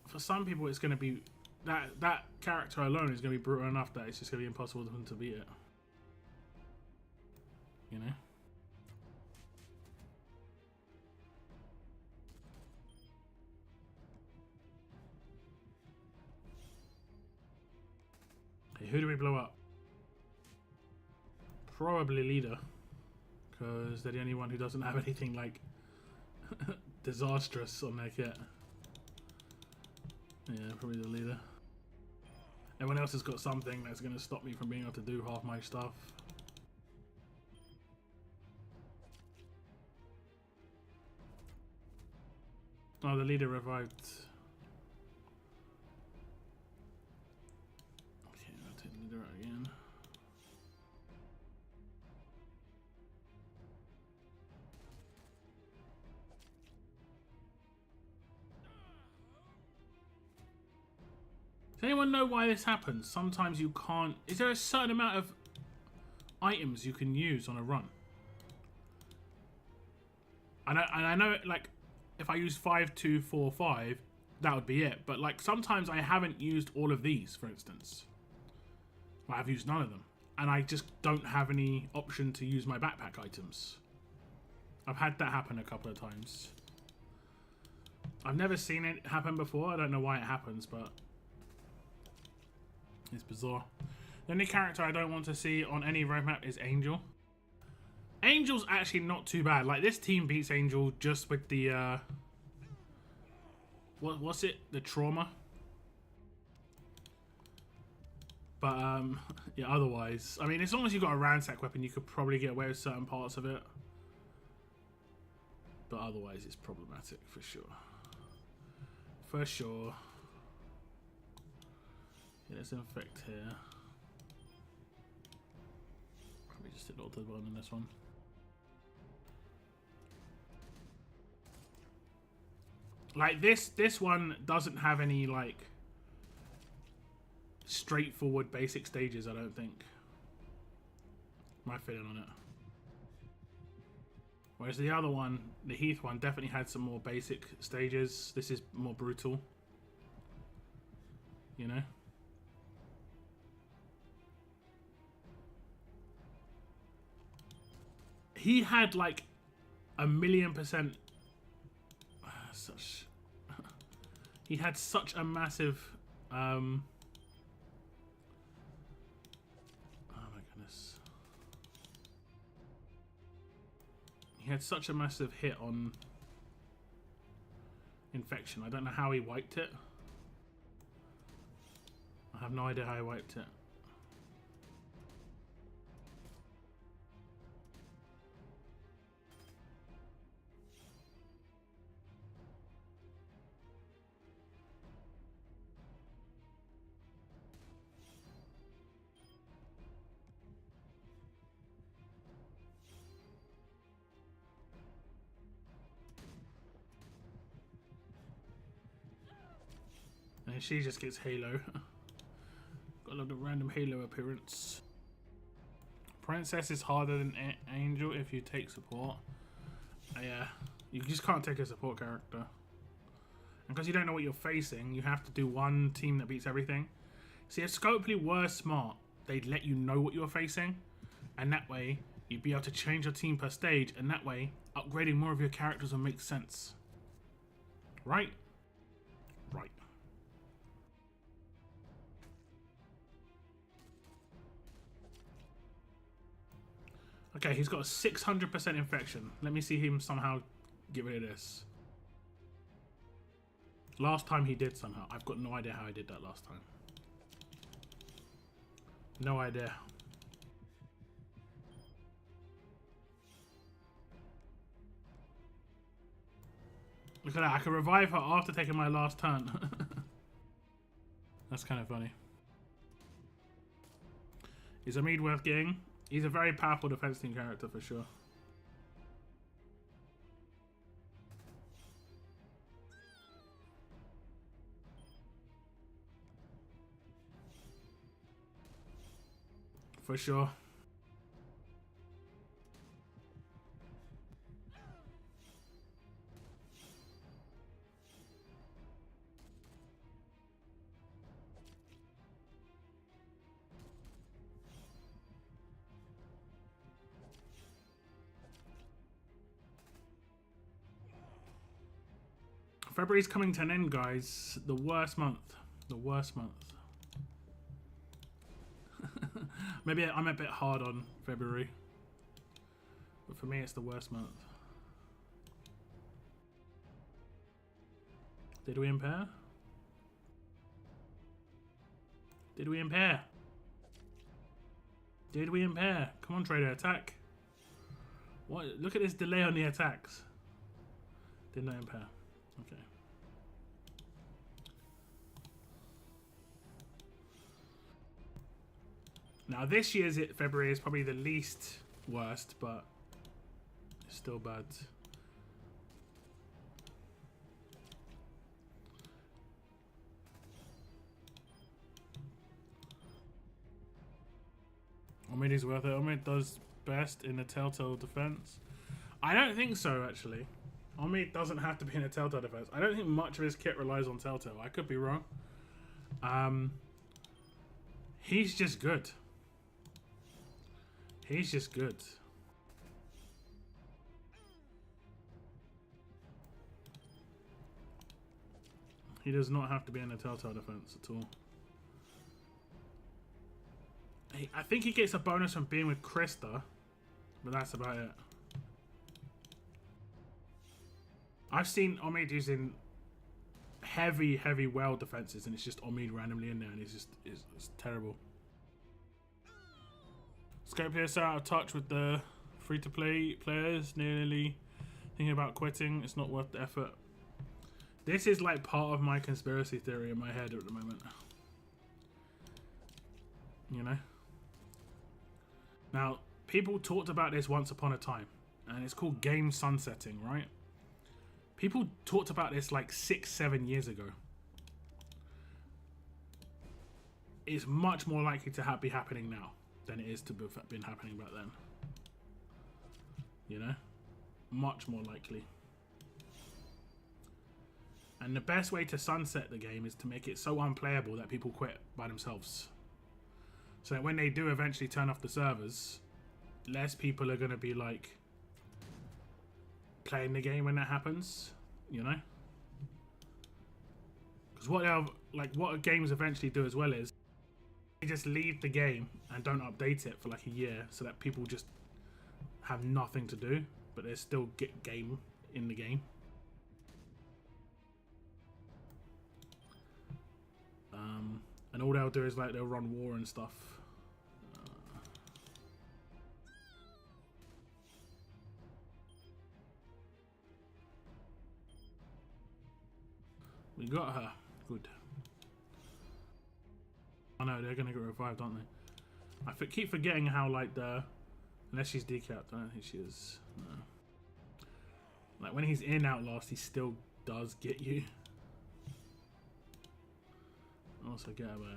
for some people it's gonna be that character alone is gonna be brutal enough that it's just gonna be impossible for them to beat it. You know? Who do we blow up? Probably leader, because they're the only one who doesn't have anything like disastrous on their kit. Yeah, probably the leader. Everyone else has got something that's going to stop me from being able to do half my stuff. Oh, the leader revived. Again. Does anyone know why this happens? Sometimes you can't... Is there a certain amount of items you can use on a run? And I know, like, if I use 5, 2, 4, 5, that would be it. But, like, sometimes I haven't used all of these, for instance. I've used none of them, and I just don't have any option to use my backpack items. I've had that happen a couple of times. I've never seen it happen before. I don't know why it happens, but it's bizarre. The only character I don't want to see on any roadmap is Angel. Angel's actually not too bad. Like, this team beats Angel just with the what's it? The trauma. But yeah, otherwise, I mean, as long as you've got a ransack weapon, you could probably get away with certain parts of it. But otherwise, it's problematic for sure. For sure. Yeah, let's infect here. Probably just hit auto button in this one. Like this one doesn't have any like straightforward basic stages, I don't think. My feeling on it. Whereas the other one, the Heath one, definitely had some more basic stages. This is more brutal. You know? He had like 1,000,000%. Such. He had such a massive. Oh my goodness. He had such a massive hit on infection. I don't know how he wiped it. I have no idea how he wiped it. And she just gets Halo. Got a lot of random Halo appearance. Princess is harder than Angel if you take support. Yeah, you just can't take a support character. And because you don't know what you're facing, you have to do one team that beats everything. See, if Scopely were smart, they'd let you know what you're facing. And that way, you'd be able to change your team per stage. And that way, upgrading more of your characters will make sense. Right? Right. Okay, he's got a 600% infection. Let me see him somehow get rid of this. Last time he did somehow. I've got no idea how I did that last time. No idea. Look at that. I can revive her after taking my last turn. That's kind of funny. Is Amid worth getting? He's a very powerful defense team character for sure. For sure. February's coming to an end, guys. The worst month. The worst month. Maybe I'm a bit hard on February. But for me, it's the worst month. Did we impair? Did we impair? Did we impair? Come on, trader, attack. What? Look at this delay on the attacks. Did not impair. Okay. Now this year's February is probably the least worst, but it's still bad. Omid is worth it. Omid does best in the Telltale defense. I don't think so, actually. Omid doesn't have to be in a Telltale defense. I don't think much of his kit relies on Telltale. I could be wrong. He's just good. He's just good. He does not have to be in a Telltale defense at all. I think he gets a bonus from being with Krista, but that's about it. I've seen Omid using heavy well defenses, and it's just Omid randomly in there, and it's terrible. Scope here so out of touch with the free-to-play players, nearly thinking about quitting. It's not worth the effort. This is like part of my conspiracy theory in my head at the moment. You know? Now, people talked about this once upon a time, and it's called game sunsetting, right? People talked about this like 6-7 years ago. It's much more likely to be happening now than it is to have been happening back then. You know? Much more likely. And the best way to sunset the game is to make it so unplayable that people quit by themselves. So that when they do eventually turn off the servers, less people are going to be like playing the game when that happens, you know? Because what games eventually do as well is they just leave the game and don't update it for like a year so that people just have nothing to do, but they still get game in the game. And all they'll do is like they'll run war and stuff. We got her. Good. I know they're gonna get revived, aren't they? I keep forgetting how like unless she's decapped, I don't think she is. No. Like when he's in Outlast, he still does get you. I also get about it.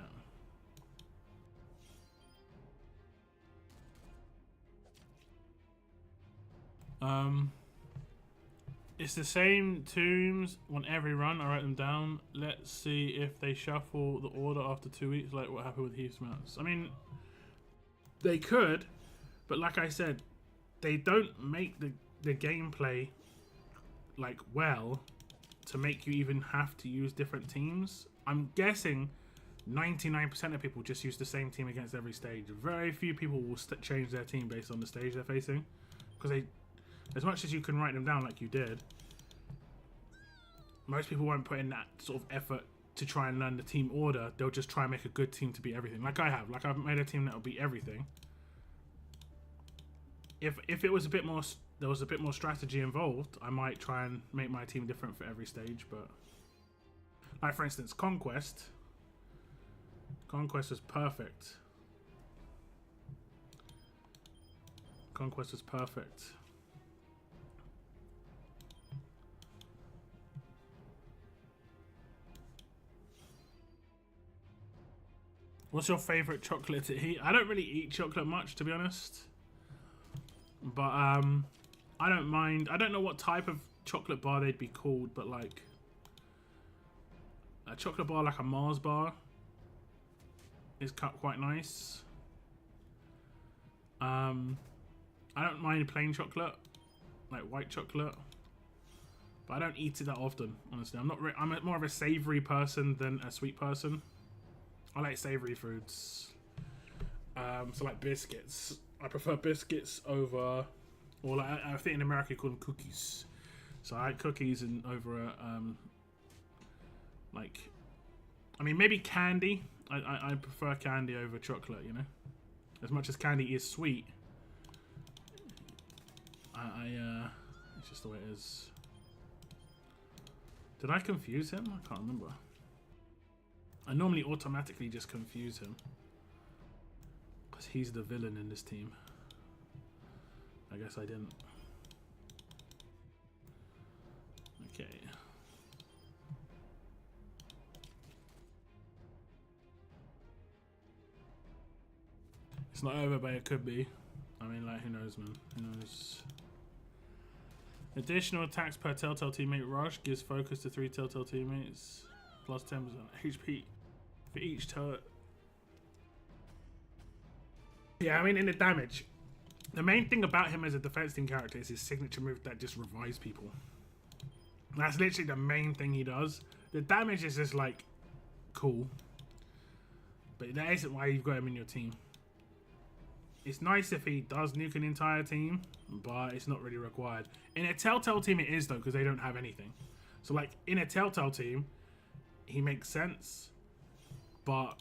It's the same tombs on every run. I write them down. Let's see if they shuffle the order after 2 weeks, like what happened with Heath's Mounts. I mean, they could, but like I said, they don't make the gameplay like well to make you even have to use different teams. I'm guessing 99% of people just use the same team against every stage. Very few people will change their team based on the stage they're facing, because they, as much as you can write them down like you did, most people won't put in that sort of effort to try and learn the team order. They'll just try and make a good team to beat everything. Like I have. Like I've made a team that will beat everything. If it was a bit more, there was a bit more strategy involved, I might try and make my team different for every stage. But like for instance, Conquest. Conquest was perfect. Conquest was perfect. What's your favourite chocolate to eat? I don't really eat chocolate much, to be honest. But I don't mind. I don't know what type of chocolate bar they'd be called, but like a chocolate bar like a Mars bar is quite nice. I don't mind plain chocolate, like white chocolate, but I don't eat it that often. Honestly, I'm more of a savoury person than a sweet person. I like savoury foods. So like biscuits. I prefer biscuits over, or like I think in America you call them cookies. So I like cookies and over like, I mean maybe candy. I prefer candy over chocolate, you know. As much as candy is sweet, it's just the way it is. Did I confuse him? I can't remember. I normally automatically just confuse him because he's the villain in this team. I guess I didn't. Okay. It's not over, but it could be. I mean, like, who knows, man? Who knows? Additional attacks per Telltale teammate rush gives focus to 3 Telltale teammates. Plus 10% HP for each turret. Yeah, I mean, in the damage, the main thing about him as a defense team character is his signature move that just revives people. That's literally the main thing he does. The damage is just like cool, but that isn't why you've got him in your team. It's nice if he does nuke an entire team, but it's not really required. In a Telltale team it is though, because they don't have anything. So like in a Telltale team, he makes sense, but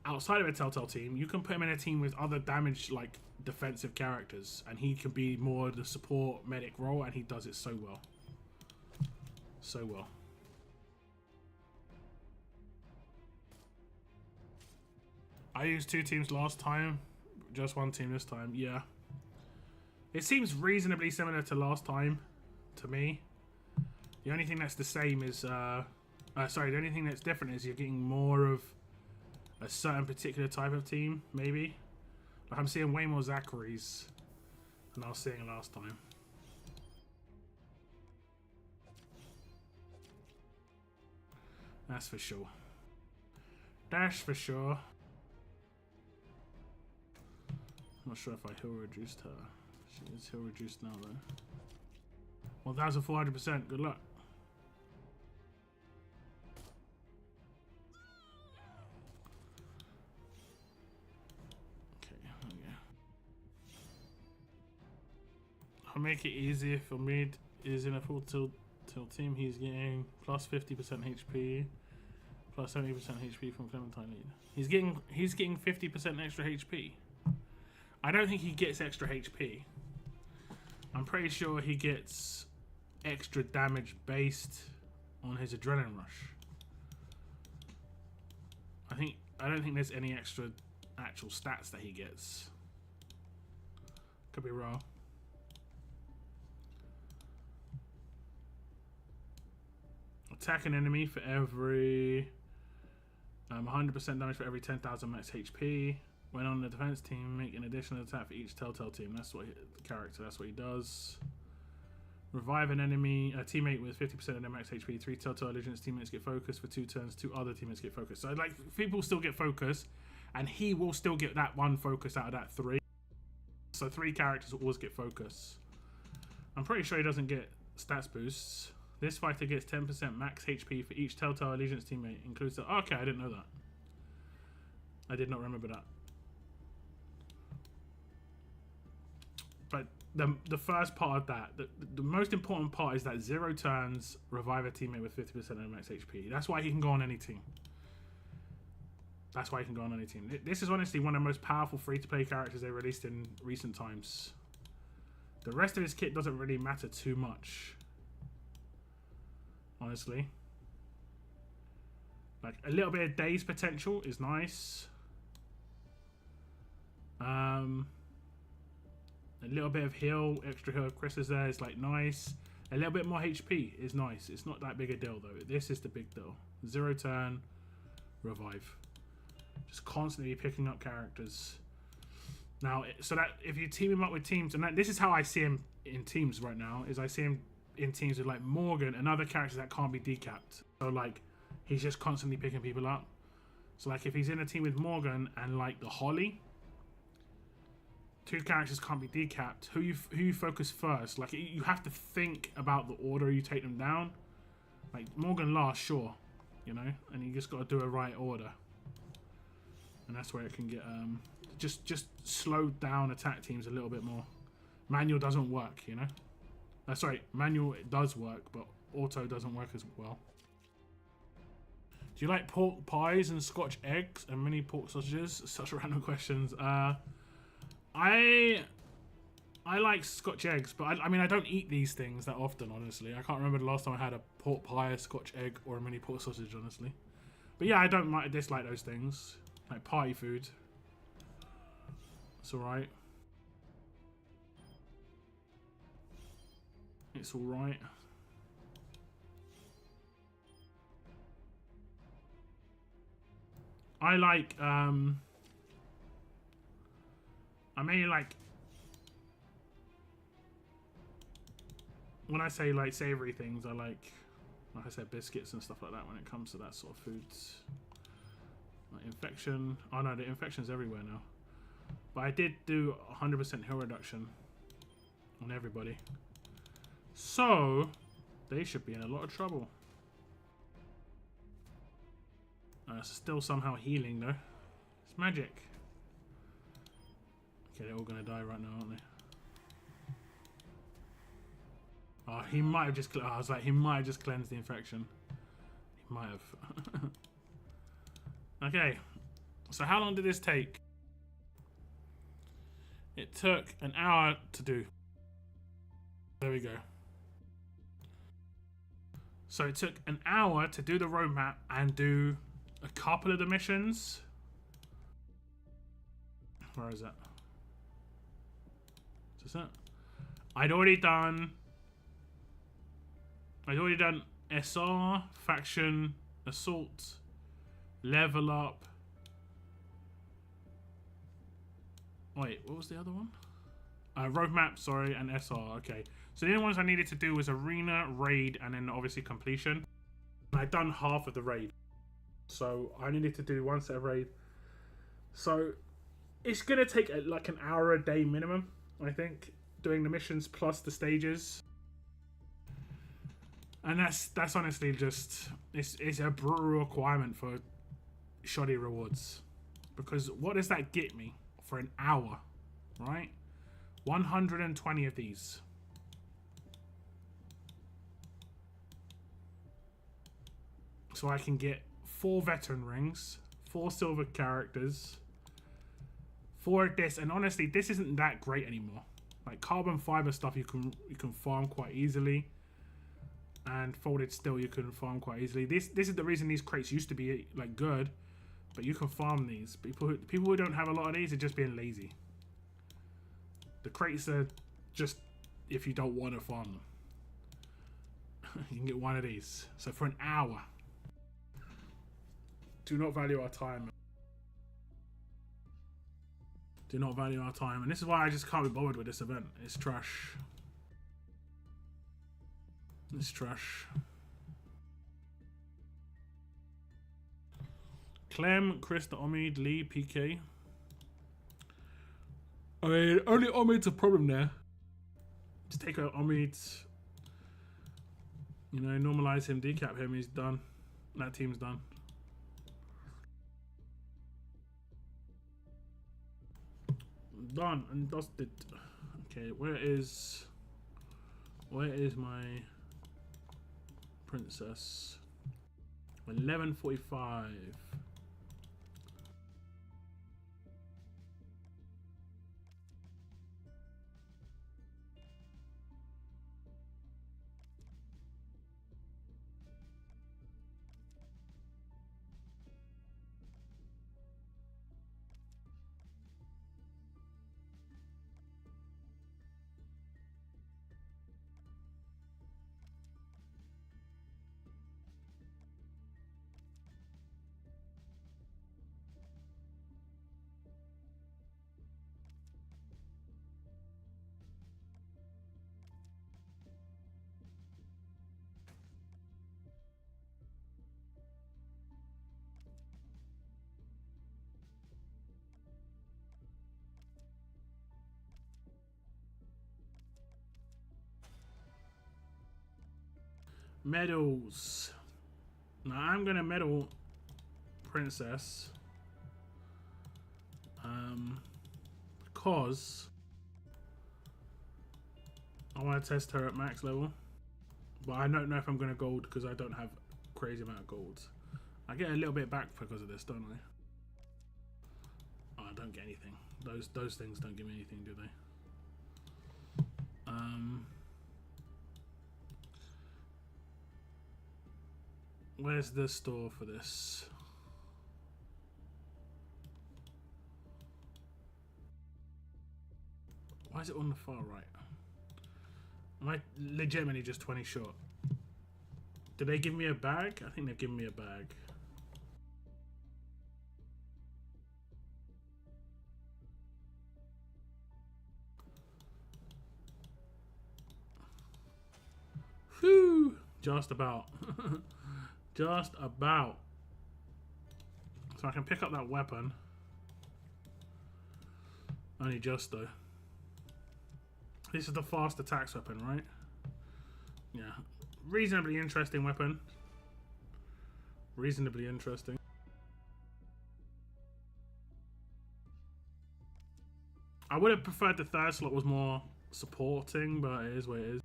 outside of a Telltale team, you can put him in a team with other damage, like defensive characters, and he can be more the support medic role, and he does it so well. So well. I used 2 teams last time, just 1 team this time. Yeah. It seems reasonably similar to last time, to me. The only thing that's the same is, the only thing that's different is you're getting more of a certain particular type of team, maybe. Like I'm seeing way more Zachary's than I was seeing last time. That's for sure. That's for sure. I'm not sure if I hill reduced her. She is hill reduced now though. 1,400%. Good luck. Okay, there we go. I'll make it easier for mid is in a full tilt team. He's getting plus 50% HP, plus 70% HP from Clementine lead. He's getting 50% extra HP. I don't think he gets extra HP. I'm pretty sure he gets extra damage based on his adrenaline rush. I don't think there's any extra actual stats that he gets. Could be wrong. Attack an enemy for every 100% damage for every 10,000 max HP. When on the defense team, make an additional attack for each Telltale team. That's what that's what he does. Revive an enemy, a teammate with 50% of their max HP. 3 Telltale Allegiance teammates get focused for 2 turns. 2 other teammates get focused. So like people still get focus, and he will still get that 1 focus out of that 3. So 3 characters will always get focus. I'm pretty sure he doesn't get stats boosts. This fighter gets 10% max HP for each Telltale Allegiance teammate. Includes the... Okay, I didn't know that. I did not remember that. But the first part of that, the most important part is that 0 turns, revive a teammate with 50% of max HP. That's why he can go on any team. That's why he can go on any team. This is honestly one of the most powerful free-to-play characters they released in recent times. The rest of his kit doesn't really matter too much. Honestly. Like, a little bit of daze potential is nice. A little bit of heal, extra heal of Chris is there, is like nice. A little bit more HP is nice. It's not that big a deal though. This is the big deal. 0 turn, revive. Just constantly picking up characters. Now, so that if you team him up with teams, and this is how I see him in teams right now, is I see him in teams with like Morgan and other characters that can't be decapped. So like, he's just constantly picking people up. So like if he's in a team with Morgan and like the Holly, 2 characters can't be decapped. Who you focus first? Like you have to think about the order you take them down. Like Morgan last, sure, you know, and you just got to do a right order, and that's where it can get just slow down attack teams a little bit more. Manual doesn't work, you know. Sorry, manual it does work, but auto doesn't work as well. Do you like pork pies and Scotch eggs and mini pork sausages? Such random questions. I like Scotch eggs, but I mean I don't eat these things that often, honestly. I can't remember the last time I had a pork pie, a Scotch egg, or a mini pork sausage, honestly. But yeah, I don't dislike those things. Like party food. It's alright. It's alright. I like, I mainly like, when I say like savory things, I like I said, biscuits and stuff like that when it comes to that sort of foods. Like infection. Oh no, the infection's everywhere now. But I did do 100% heal reduction on everybody. So, they should be in a lot of trouble. Still somehow healing though. It's magic. Okay, they're all gonna die right now, aren't they? Oh, he might have just... I was like, he might have just cleansed the infection. He might have. Okay. So how long did this take? It took an hour to do. There we go. So it took an hour to do the roadmap and do a couple of the missions. Where is that? Is this it? I'd already done SR, faction, assault, level up. Wait, what was the other one? Roadmap, sorry, and SR, okay. So the only ones I needed to do was arena, raid, and then obviously completion. And I'd done half of the raid. So I needed to do one set of raid. So it's gonna take like an hour a day minimum, I think, doing the missions plus the stages. And that's honestly just, it's a brutal requirement for shoddy rewards. Because what does that get me for an hour, right? 120 of these. So I can get 4 veteran rings, 4 silver characters, 4 of this, and honestly, this isn't that great anymore. Like carbon fiber stuff, you can farm quite easily, and folded steel you can farm quite easily. This is the reason these crates used to be like good, but you can farm these. People who don't have a lot of these are just being lazy. The crates are just if you don't want to farm them. You can get one of these. So for an hour. Do not value our time. Do not value our time. And this is why I just can't be bothered with this event. It's trash. It's trash. Clem, Chris, the Omid, Lee, PK. I mean, only Omid's a problem there. Just take out Omid. You know, normalize him, decap him, he's done. That team's done. Done and dusted. Okay, where is my princess? 11:45. Medals. Now I'm gonna medal princess because I want to test her at max level, but I don't know if I'm gonna gold because I don't have crazy amount of gold. I get a little bit back because of this, don't I? Oh, I don't get anything. Those things don't give me anything, do they? Where's the store for this? Why is it on the far right? Am I legitimately just 20 short? Did they give me a bag? I think they've given me a bag. Whew! Just about. Just about. So I can pick up that weapon. Only just though. This is the fast attacks weapon, right? Yeah. Reasonably interesting weapon. Reasonably interesting. I would have preferred the third slot was more supporting, but it is what it is.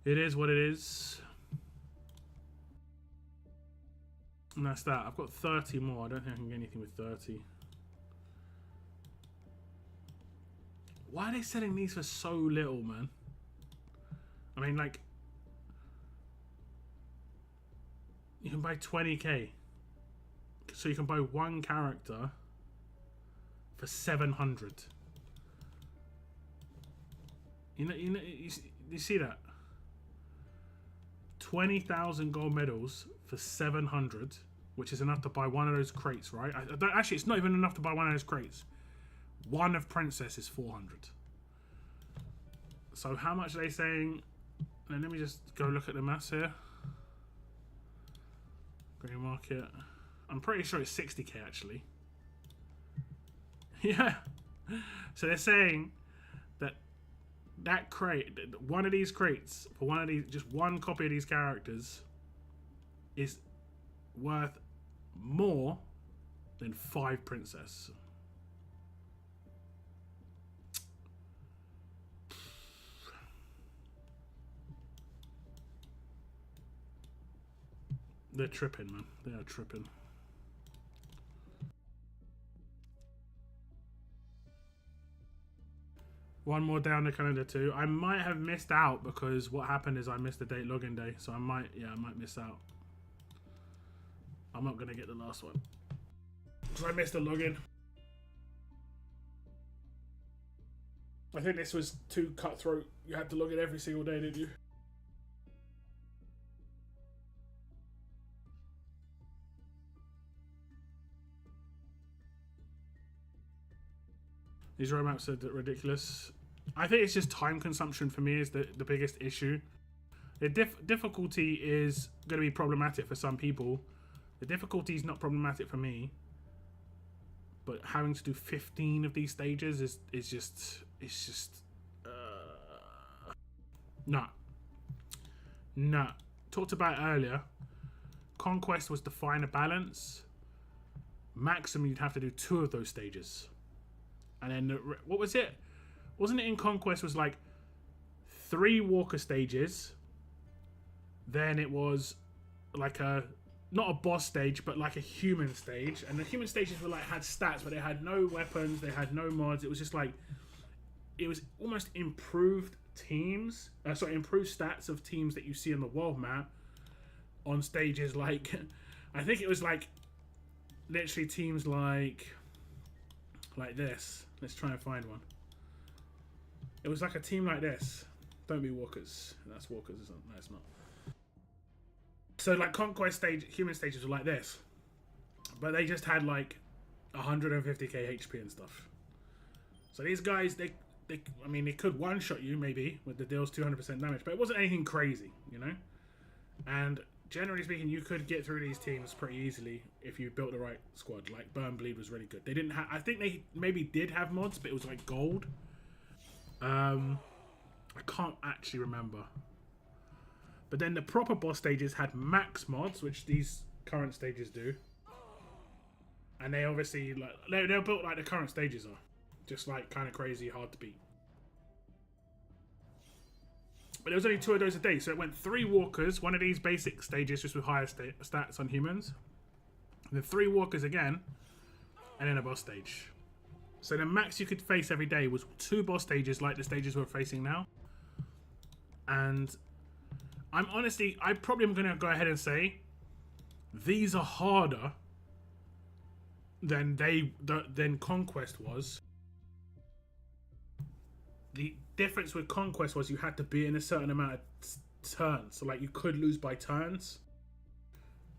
It is what it is. And that's that. I've got 30 more. I don't think I can get anything with 30. Why are they selling these for so little, man? I mean, like, you can buy 20k. So you can buy one character for 700. You see that? 20,000 gold medals for 700, which is enough to buy one of those crates, right? Actually, it's not even enough to buy one of those crates. One of Princess is 400. So how much are they saying? And let me just go look at the maths here. Green market. I'm pretty sure it's 60k actually. Yeah. So they're saying that that crate, one of these crates for one of these, just one copy of these characters, is worth more than 5 Princess. They're tripping, man. They are tripping. One more day on the calendar too. I might have missed out because what happened is I missed the date login day, so I might miss out. I'm not gonna get the last one because I missed the login. I think this was too cutthroat. You had to log in every single day, didn't you? These roadmaps are ridiculous. I think it's just time consumption for me is the biggest issue. The difficulty is going to be problematic for some people. The difficulty is not problematic for me. But having to do 15 of these stages is just nah. Talked about earlier. Conquest was to find a balance. Maximum you'd have to do 2 of those stages. And then, what was it? Wasn't it in Conquest was like 3 Walker stages. Then it was like not a boss stage, but like a human stage. And the human stages were like, had stats, but they had no weapons, they had no mods. It was just like, it was almost improved teams. Improved stats of teams that you see on the world map on stages like, I think it was like, literally teams like this. Let's try and find one. It was like a team like this. Don't be walkers. That's walkers, isn't it? No, it's not. So like Conquest stage, human stages were like this. But they just had like 150k HP and stuff. So these guys, they could one-shot you maybe with the deals 200% damage, but it wasn't anything crazy, you know? And generally speaking, you could get through these teams pretty easily if you built the right squad. Like Burn Bleed was really good. They didn't have, I think they maybe did have mods, but it was like gold. I can't actually remember. But then the proper boss stages had max mods, which these current stages do. And they obviously like they're built like the current stages are, just like kind of crazy, hard to beat. But there was only 2 of those a day, so it went 3 walkers, one of these basic stages just with higher stats on humans, and then 3 walkers again, and then a boss stage. So the max you could face every day was 2 boss stages like the stages we're facing now. And I probably am going to go ahead and say these are harder than Conquest was. The difference with Conquest was you had to be in a certain amount of turns. So like you could lose by turns.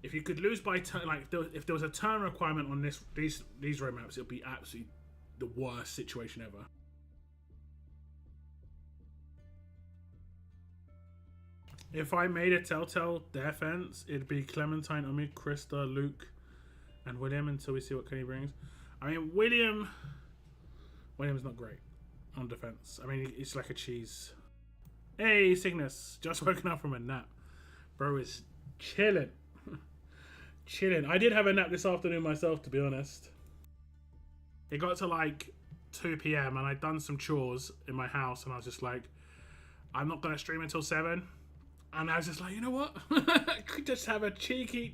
If you could lose by turn, like if there was a turn requirement on these roadmaps, it would be absolutely the worst situation ever. If I made a Telltale defense, it'd be Clementine, Omid, Krista, Luke, and William until we see what Kenny brings. I mean, William's not great on defense. I mean, it's like a cheese. Hey, Cygnus, just woken up from a nap. Bro is chilling. Chilling. I did have a nap this afternoon myself, to be honest. It got to like 2 p.m. and I'd done some chores in my house and I was just like, I'm not going to stream until 7. And I was just like, you know what? I could just have a cheeky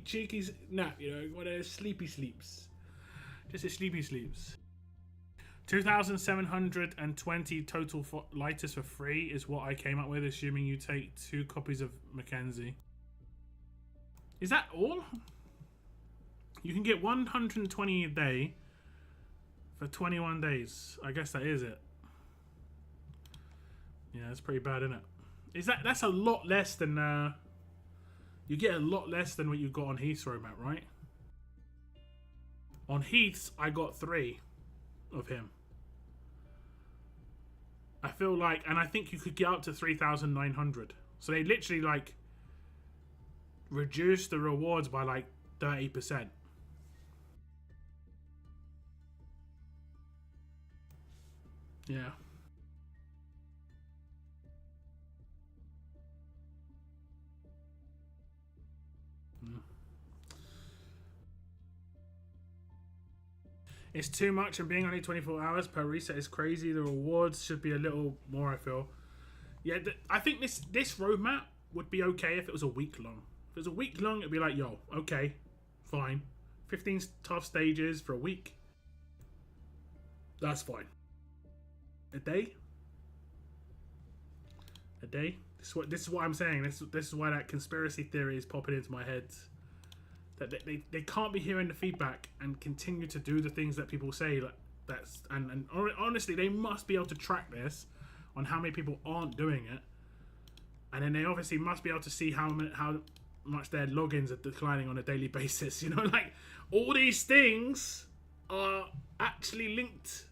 nap, you know, one of those sleepy sleeps. Just a sleepy sleeps. 2,720 total lighters for free is what I came up with, assuming you take 2 copies of Mackenzie. Is that all? You can get 120 a day for 21 days. I guess that is it. Yeah, that's pretty bad, isn't it? That's a lot less than you get a lot less than what you got on Heath's roadmap, right? On Heath's, I got 3 of him. I feel like, and I think you could get up to 3,900. So they literally like reduced the rewards by like 30%. Yeah. It's too much, and being only 24 hours per reset is crazy. The rewards should be a little more, I feel. Yeah, I think this roadmap would be okay if it was a week long. If it was a week long, it'd be like, yo, okay, fine. 15 tough stages for a week. That's fine. A day? A day? This is what I'm saying. This is why that conspiracy theory is popping into my head. That they can't be hearing the feedback and continue to do the things that people say. Like and honestly, they must be able to track this on how many people aren't doing it, and then they obviously must be able to see how much their logins are declining on a daily basis. You know, like all these things are actually linked.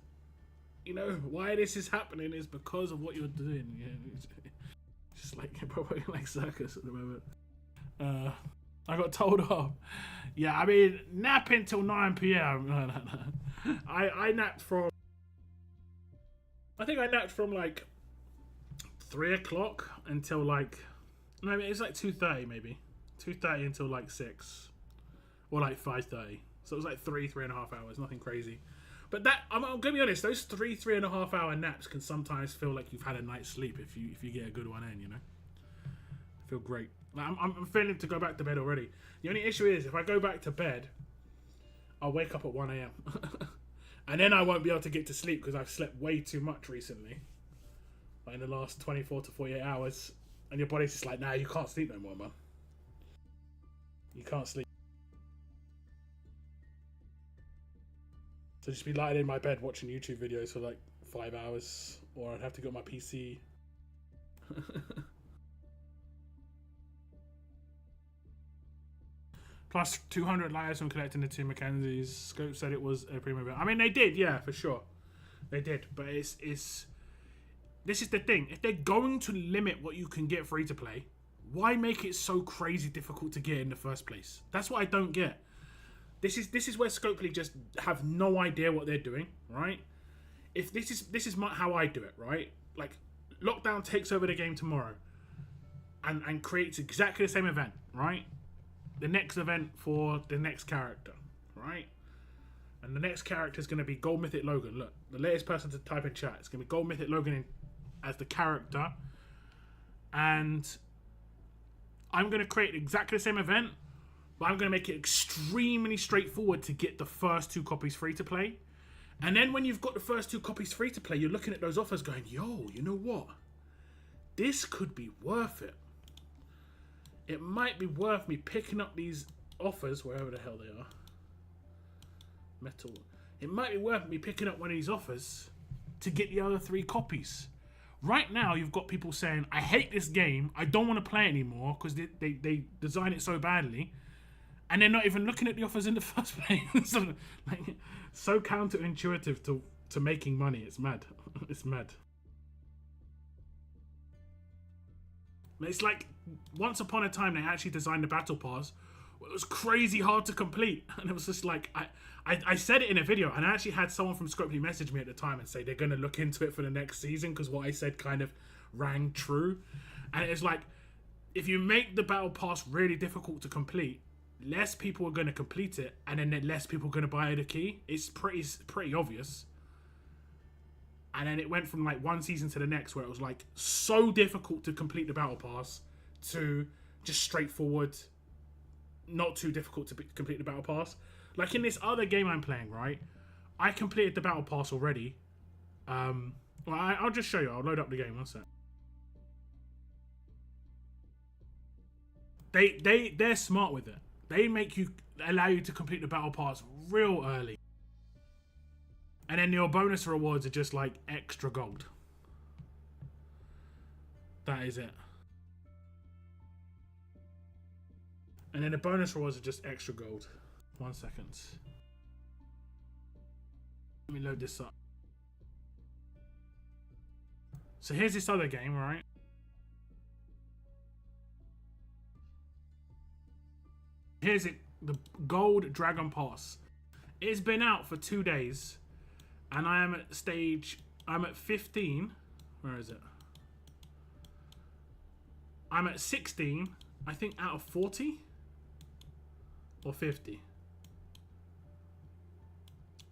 You know, why this is happening is because of what you're doing. Yeah, it's just like probably like circus at the moment. I got told off. Yeah, I mean, napping till 9 p.m. No. I napped from... I think I napped from like 3 o'clock until like... No, it's like 2:30 maybe. 2:30 until like 6. Or like 5:30. So it was like 3.5 hours. Nothing crazy. But that, I'm going to be honest, those 3.5 hour naps can sometimes feel like you've had a night's sleep if you get a good one in, you know? I feel great. Like, I'm feeling to go back to bed already. The only issue is if I go back to bed, I'll wake up at 1 a.m. and then I won't be able to get to sleep because I've slept way too much recently. Like in the last 24 to 48 hours. And your body's just like, nah, you can't sleep no more, man. You can't sleep. So just be lying in my bed watching YouTube videos for like 5 hours. Or I'd have to go on my PC. Plus 200 lighters from collecting the 2 Mackenzies. Scope said it was a premium event. I mean, they did, yeah, for sure. They did. But it's this is the thing. If they're going to limit what you can get free to play, why make it so crazy difficult to get in the first place? That's what I don't get. This is where Scopely just have no idea what they're doing, right? If this is how I do it, right? Like, Lockdown takes over the game tomorrow and creates exactly the same event, right? The next event for the next character, right? And the next character is going to be Gold Mythic Logan. Look, the latest person to type in chat. It's going to be Gold Mythic Logan as the character. And I'm going to create exactly the same event, but I'm going to make it extremely straightforward to get the first 2 copies free to play. And then when you've got the first 2 copies free to play, you're looking at those offers going, yo, you know what? This could be worth it. It might be worth me picking up these offers, wherever the hell they are. Metal. It might be worth me picking up one of these offers to get the other 3 copies. Right now, you've got people saying, I hate this game. I don't want to play it anymore because they design it so badly. And they're not even looking at the offers in the first place. so counterintuitive to making money. It's mad. It's mad. It's like, once upon a time, they actually designed the Battle Pass. It was crazy hard to complete. And it was just like, I said it in a video, and I actually had someone from Scopely message me at the time and say they're going to look into it for the next season because what I said kind of rang true. And it's like, if you make the Battle Pass really difficult to complete, less people are going to complete it, and then less people are going to buy the key. It's pretty obvious. And then it went from like one season to the next where it was like so difficult to complete the Battle Pass to just straightforward, not too difficult to complete the battle pass. Like in this other game I'm playing, right? I completed the battle pass already. Well, I'll just show you. I'll load up the game. One sec. They're smart with it. They allow you to complete the battle pass real early. And then your bonus rewards are just like extra gold. That is it. And then the bonus rewards are just extra gold. 1 second. Let me load this up. So here's this other game, right? Here's it, the Gold Dragon Pass. It's been out for 2 days, and I am I'm at 15. Where is it? I'm at 16, I think, out of 40 or 50.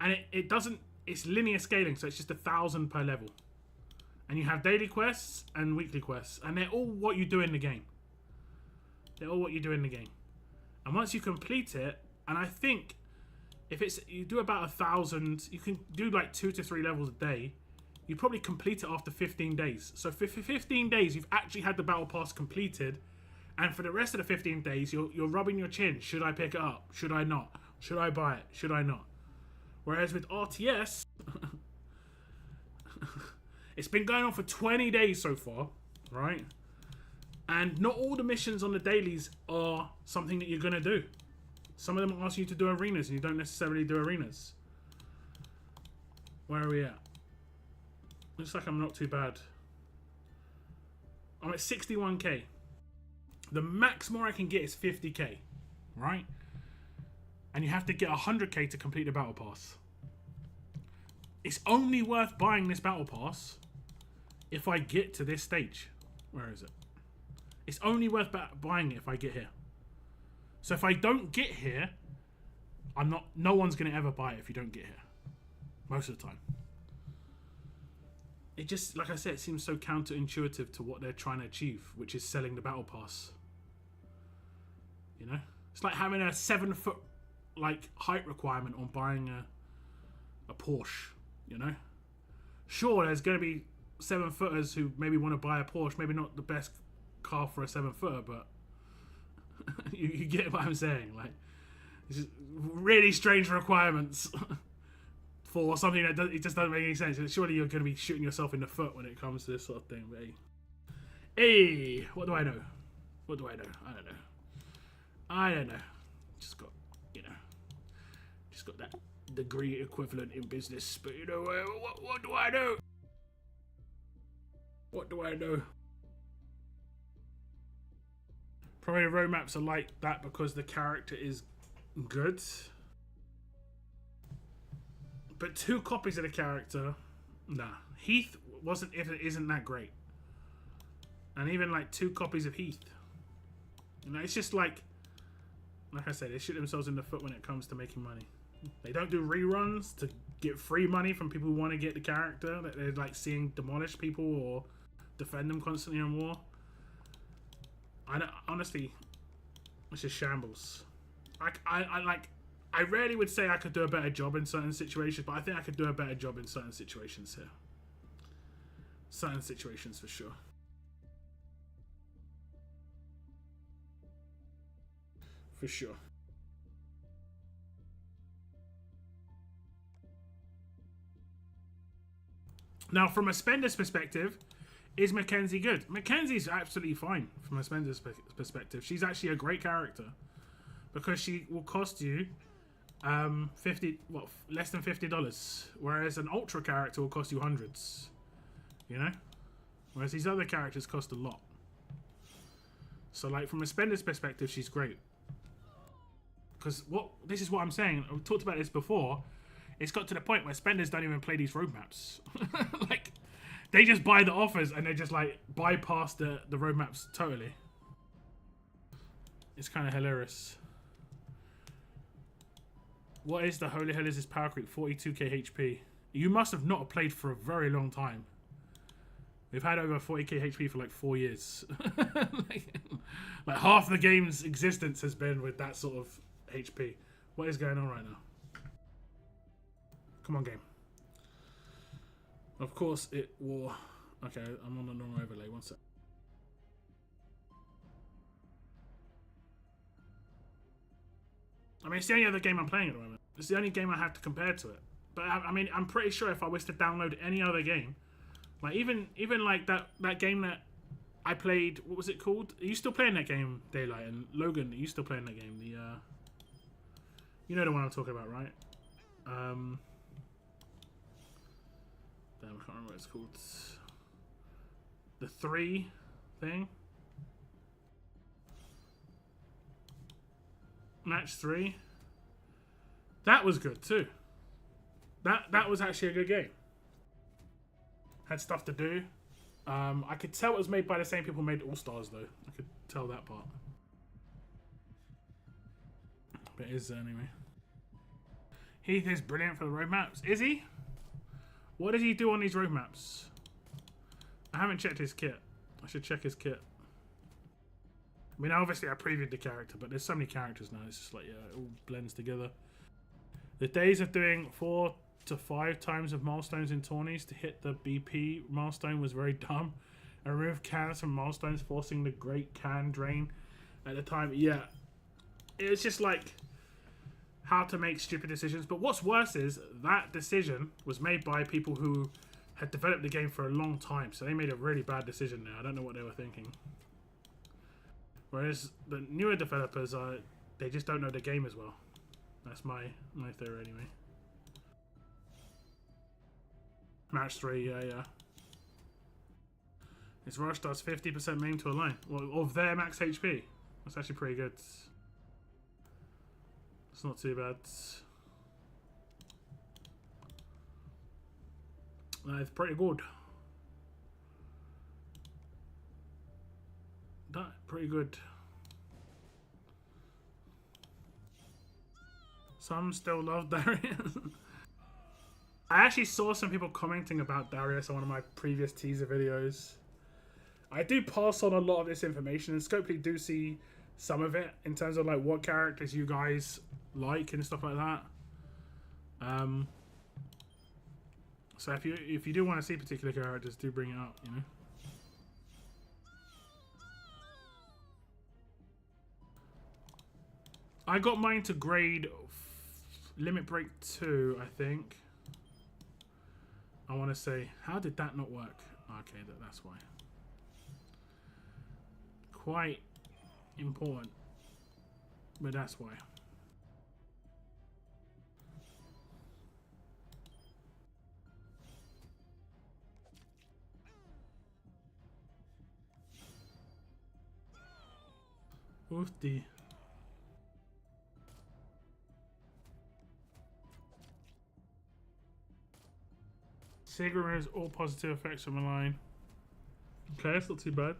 And it doesn't, it's linear scaling, so it's just 1,000 per level. And you have daily quests and weekly quests, and they're all what you do in the game. They're all what you do in the game. And once you complete it, and I think if you do about 1,000, you can do like 2 to 3 levels a day. You probably complete it after 15 days. So for 15 days, you've actually had the battle pass completed, and for the rest of the 15 days, you're rubbing your chin. Should I pick it up? Should I not? Should I buy it? Should I not? Whereas with RTS, it's been going on for 20 days so far, right? And not all the missions on the dailies are something that you're going to do. Some of them ask you to do arenas, and you don't necessarily do arenas. Where are we at? Looks like I'm not too bad. I'm at 61k. The max more I can get is 50k, right? And you have to get 100k to complete the battle pass. It's only worth buying this battle pass if I get to this stage. Where is it? It's only worth buying it if I get here. So if I don't get here, no one's going to ever buy it if you don't get here. Most of the time. It just, like I said, it seems so counterintuitive to what they're trying to achieve, which is selling the battle pass. You know? It's like having a 7-foot like height requirement on buying a Porsche, you know? Sure, there's going to be 7-footers who maybe want to buy a Porsche, maybe not the best car for a 7-footer, but you get what I'm saying. Like, it's just really strange requirements for something that it just doesn't make any sense. Surely you're going to be shooting yourself in the foot when it comes to this sort of thing. But hey, what do I know? What do I know? I don't know. Just got, just got that degree equivalent in business. But you know, what do I know? What do I know? Probably the roadmaps are like that because the character is good. But 2 copies of the character, nah. Heath isn't that great. And even like 2 copies of Heath. You know, it's just like I said, they shoot themselves in the foot when it comes to making money. They don't do reruns to get free money from people who want to get the character that they're like seeing demolish people or defend them constantly on war. Honestly, it's just shambles. I rarely would say I could do a better job in certain situations, but I think I could do a better job in certain situations here. Certain situations for sure. For sure. Now, from a spender's perspective, is Mackenzie good? Mackenzie's absolutely fine from a spender's perspective. She's actually a great character because she will cost you less than $50, whereas an ultra character will cost you hundreds. You know, whereas these other characters cost a lot. So, like, from a spender's perspective, she's great. Because this is what I'm saying. I've talked about this before. It's got to the point where spenders don't even play these roadmaps. Like, they just buy the offers and they just like bypass the roadmaps totally. It's kind of hilarious. What is the holy hell is this power creep? 42k HP. You must have not played for a very long time. We've had over 40k HP for like 4 years. Like, Like half the game's existence has been with that sort of HP. What is going on right now? Come on, game. Of course it will. Okay, I'm on the normal overlay. One sec. I mean, it's the only other game I'm playing at the moment. It's the only game I have to compare to it. But I mean, I'm pretty sure if I was to download any other game, like even like that game that I played, what was it called? Are you still playing that game, Daylight? And Logan, are you still playing that game? The you know the one I'm talking about, right? Damn, I can't remember what it's called. The 3 thing. Match 3. That was good too. That was actually a good game. Had stuff to do. I could tell it was made by the same people who made All Stars though. I could tell that part. But it is anyway. Heath is brilliant for the roadmaps. Is he? What does he do on these roadmaps? I haven't checked his kit. I should check his kit. I mean, obviously I previewed the character, but there's so many characters now. It's just like, yeah, it all blends together. The days of doing 4 to 5 times of milestones in tourneys to hit the BP milestone was very dumb. And remove cans from milestones, forcing the great can drain at the time. Yeah, it's just like how to make stupid decisions. But what's worse is that decision was made by people who had developed the game for a long time, so they made a really bad decision there. I don't know what they were thinking. Whereas the newer developers they just don't know the game as well. That's my theory anyway. Match 3, yeah. This rush does 50% main to a line. Well, of their max HP. That's actually pretty good. It's not too bad. It's pretty good. Pretty good. Some still love Darius. I actually saw some people commenting about Darius on one of my previous teaser videos. I do pass on a lot of this information, and Scopely do see some of it in terms of like what characters you guys like and stuff like that. So if you do want to see particular characters, do bring it up, you know. I got mine to grade Limit Break 2, I think. I want to say, how did that not work? Okay, that's why. Quite important, but that's why. Oofty. Sig removes all positive effects from a line. Okay, that's not too bad.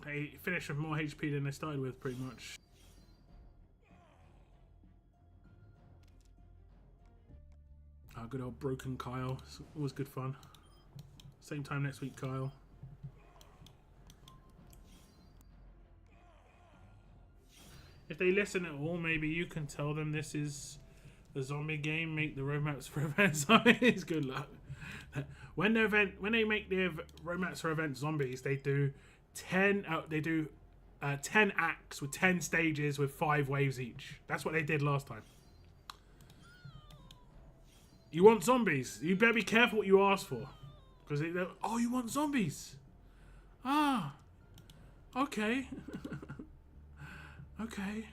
They finished with more HP than they started with, pretty much. Oh, good old broken Kyle. It's always good fun. Same time next week, Kyle. If they listen at all, maybe you can tell them this is a zombie game. Make the roadmaps for event zombies. Good luck. When they make the roadmaps for event zombies, they do 10 acts with 10 stages with 5 waves each. That's what they did last time. You want zombies? You better be careful what you ask for, because oh, you want zombies? Ah, okay. Okay,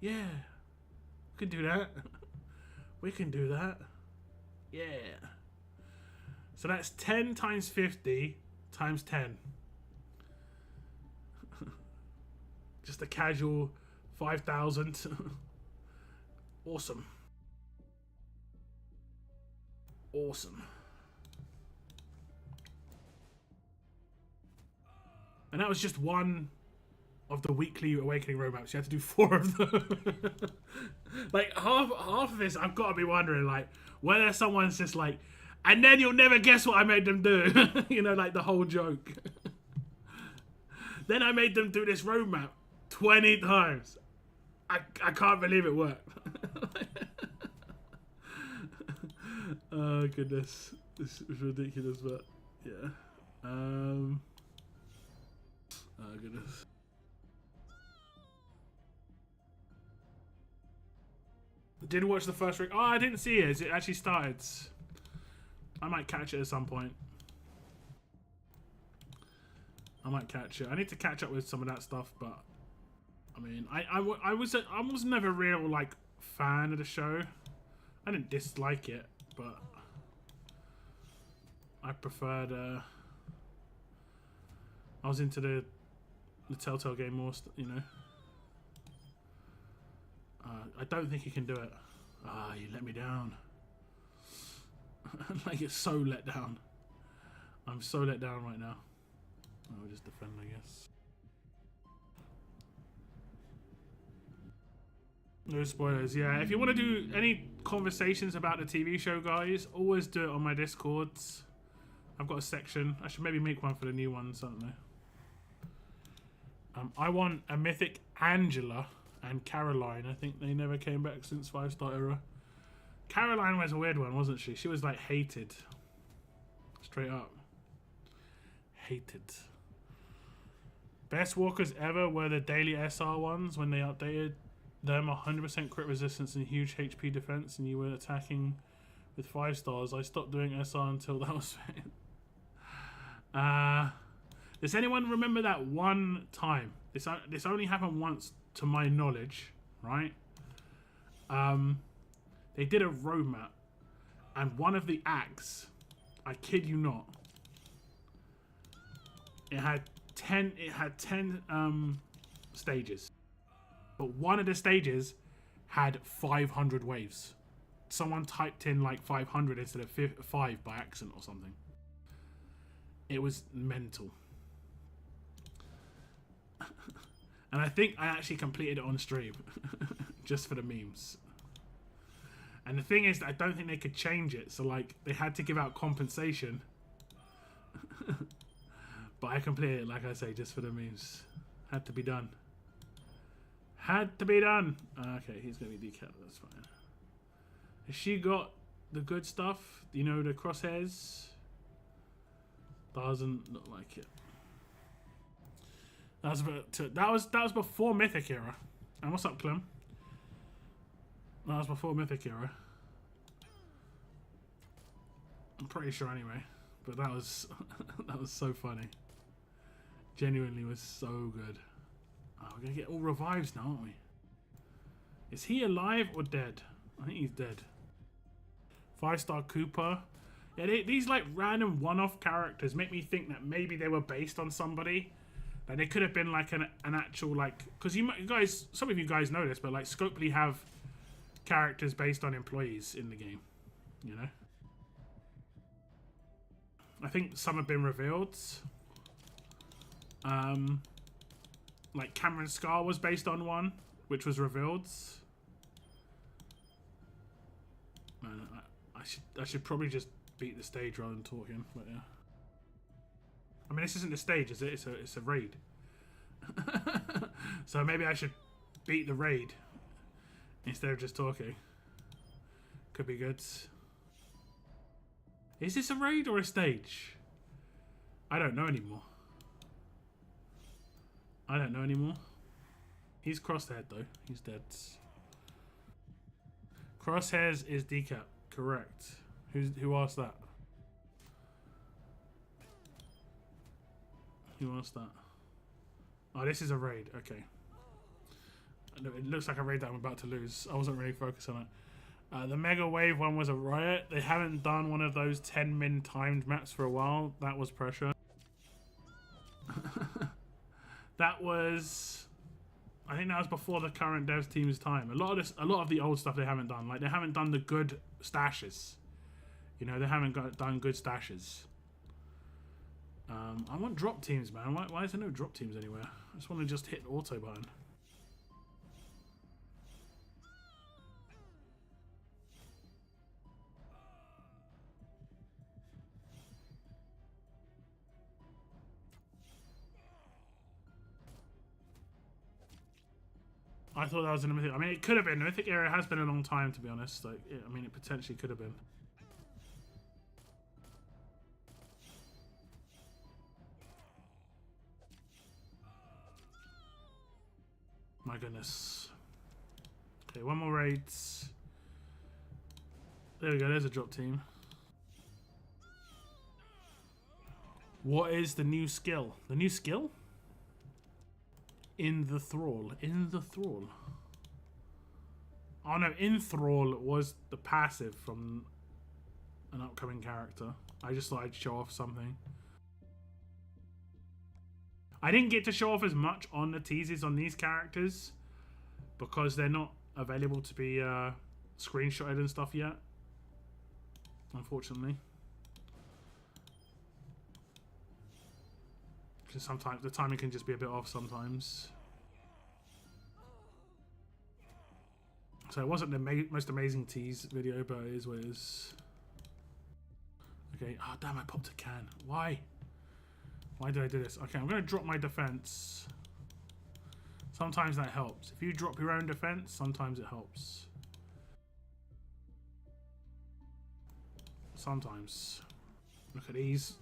yeah, we can do that. We can do that. Yeah. So that's 10 times 50 times 10. Just a casual 5,000. Awesome. Awesome. And that was just one of the weekly Awakening roadmaps. You had to do 4 of them. Like half of this, I've got to be wondering, like, whether someone's just like, and then you'll never guess what I made them do. You know, like the whole joke. Then I made them do this roadmap 20 times. I can't believe it worked. Oh goodness, this is ridiculous, but yeah. Oh goodness. Did watch the first ring. Oh, I didn't see it. It actually started. I might catch it at some point. I might catch it. I need to catch up with some of that stuff, but I mean, I was never a real like fan of the show. I didn't dislike it, but I preferred. I was into the Telltale game more, you know. I don't think you can do it. Ah, you let me down. Like, it's so let down. I'm so let down right now. I'll just defend, I guess. No spoilers. Yeah, if you want to do any conversations about the TV show, guys, always do it on my Discords. I've got a section. I should maybe make one for the new ones. I don't know. I want a mythic Angela and Caroline. I think they never came back since 5-star era. Caroline was a weird one, wasn't she? She was like hated. Straight up. Hated. Best walkers ever were the daily SR ones when they updated them. 100% crit resistance and huge HP defense, and you were attacking with 5 stars. I stopped doing SR until that was does anyone remember that one time? This only happened once to my knowledge, right? They did a roadmap, and one of the acts, I kid you not, it had 10 stages, but one of the stages had 500 waves. Someone typed in like 500 instead of 5 by accident or something. It was mental. And I think I actually completed it on stream just for the memes. And the thing is, I don't think they could change it, so like they had to give out compensation. But I completed it, like I say, just for the memes. Had to be done. Had to be done. Okay, he's gonna be decapped. That's fine. Has she got the good stuff? You know, the crosshairs. Doesn't look like it. That was before Mythic era. And what's up, Clem? That was before Mythic era. I'm pretty sure anyway. But that was that was so funny. Genuinely was so good. Oh, we're gonna get all revives now, aren't we? Is he alive or dead? I think he's dead. 5-star Cooper. Yeah, these like random one-off characters make me think that maybe they were based on somebody. Like they could have been like an actual like, because you guys, some of you guys know this, but like Scopely have characters based on employees in the game, you know. I think some have been revealed. Like Cameron Scar was based on one, which was revealed. Man, I should probably just beat the stage rather than talking, but yeah. I mean, this isn't the stage, is it? It's a raid. So maybe I should beat the raid instead of just talking. Could be good. Is this a raid or a stage? I don't know anymore. I don't know anymore. He's crosshead though. He's dead. Crosshairs is decap. Correct. Who asked that? Who asked that? Oh, this is a raid. Okay. It looks like a raid that I'm about to lose. I wasn't really focused on it. The Mega Wave one was a riot. They haven't done one of those 10-min timed maps for a while. That was pressure. That was... I think that was before the current devs team's time. A lot of the old stuff they haven't done. Like, they haven't done the good stashes. You know, they haven't done good stashes. I want drop teams, man. Why is there no drop teams anywhere? I just want to just hit the auto button. I thought that was in the mythic. I mean, it could have been. The mythic area has been a long time, to be honest. Like, I mean, it potentially could have been. My goodness. Okay, one more raid. There we go, there's a drop team. What is the new skill? The new skill? In the thrall. In the thrall. Oh no, in thrall was the passive from an upcoming character. I just thought I'd show off something. I didn't get to show off as much on the teases on these characters because they're not available to be screenshotted and stuff yet, unfortunately. Because sometimes the timing can just be a bit off sometimes. So it wasn't the most amazing tease video, but it is what it is. Okay, oh damn, I popped a can. Why? Why did I do this? Okay, I'm going to drop my defense. Sometimes that helps. If you drop your own defense, sometimes it helps. Sometimes. Look at these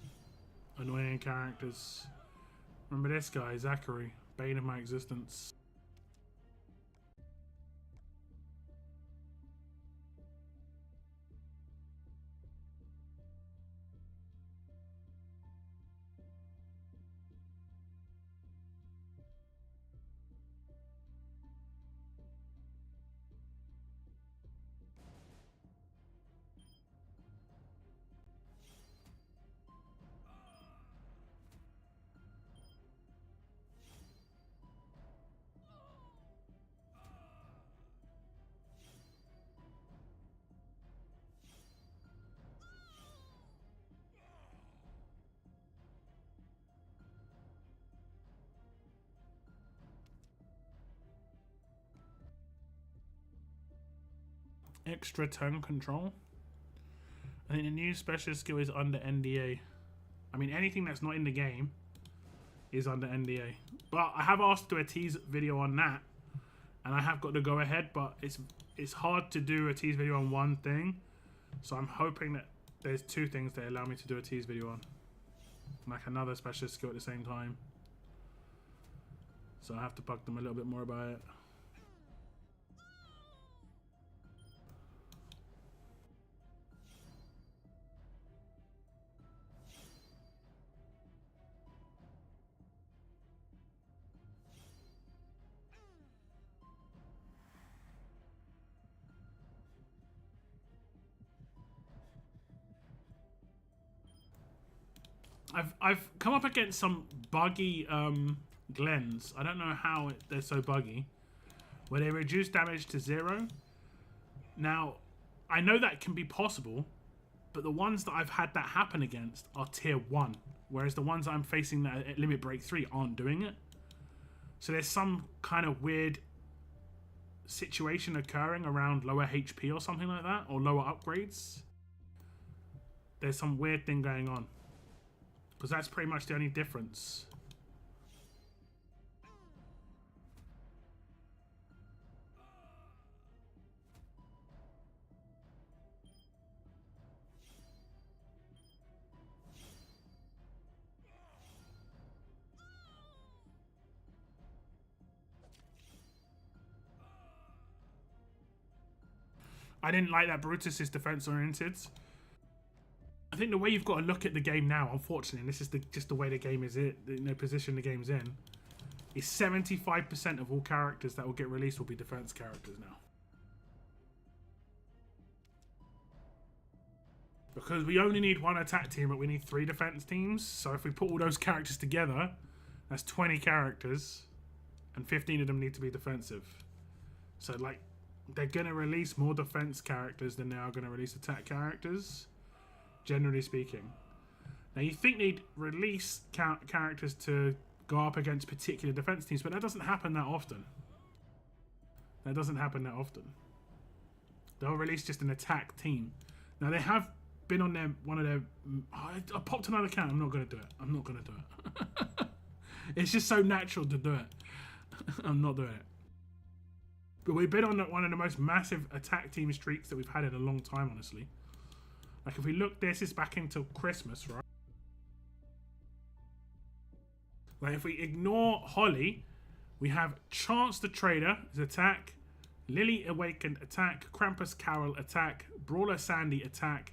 annoying characters. Remember this guy, Zachary, bane of my existence. Extra turn control. I think the new special skill is under NDA. I mean, anything that's not in the game is under NDA. But I have asked to do a tease video on that, and I have got to go ahead. But it's hard to do a tease video on one thing, so I'm hoping that there's two things that allow me to do a tease video on, like another special skill at the same time. So I have to bug them a little bit more about it. I've come up against some buggy Glens. I don't know how they're so buggy. Where they reduce damage to 0. Now, I know that can be possible, but the ones that I've had that happen against are tier 1. Whereas the ones I'm facing that at limit break 3 aren't doing it. So there's some kind of weird situation occurring around lower HP or something like that. Or lower upgrades. There's some weird thing going on. Because that's pretty much the only difference. I didn't like that Brutus is defense oriented. I think the way you've got to look at the game now, unfortunately, and this is just the way the game is, position the game's in, is 75% of all characters that will get released will be defense characters now. Because we only need one attack team, but we need 3 defense teams. So if we put all those characters together, that's 20 characters, and 15 of them need to be defensive. So, like, they're going to release more defense characters than they are going to release attack characters. Generally speaking. Now you think they'd release characters to go up against particular defense teams, but that doesn't happen that often. That doesn't happen that often. They'll release just an attack team. Now they have been on one of their... Oh, I popped another can. I'm not going to do it. I'm not going to do it. It's just so natural to do it. I'm not doing it. But we've been on one of the most massive attack team streaks that we've had in a long time, honestly. Like, if we look, this is back into Christmas, right? Like, if we ignore Holly, we have Chance the Trader, his attack, Lily Awakened, attack, Krampus Carol, attack, Brawler Sandy, attack,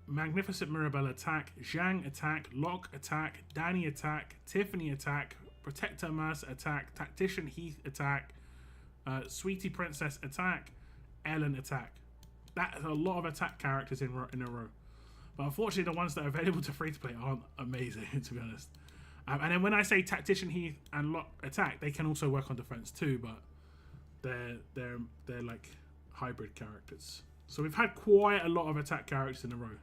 Magnificent Mirabelle, attack, Zhang, attack, Locke, attack, Danny, attack, Tiffany, attack, Protector Mercer, attack, Tactician Heath, attack, Sweetie Princess, attack, Ellen, attack. That's a lot of attack characters in a row. But unfortunately, the ones that are available to free-to-play aren't amazing, to be honest. And then when I say Tactician Heath and Locke attack, they can also work on defense too, but they're like hybrid characters. So we've had quite a lot of attack characters in a row.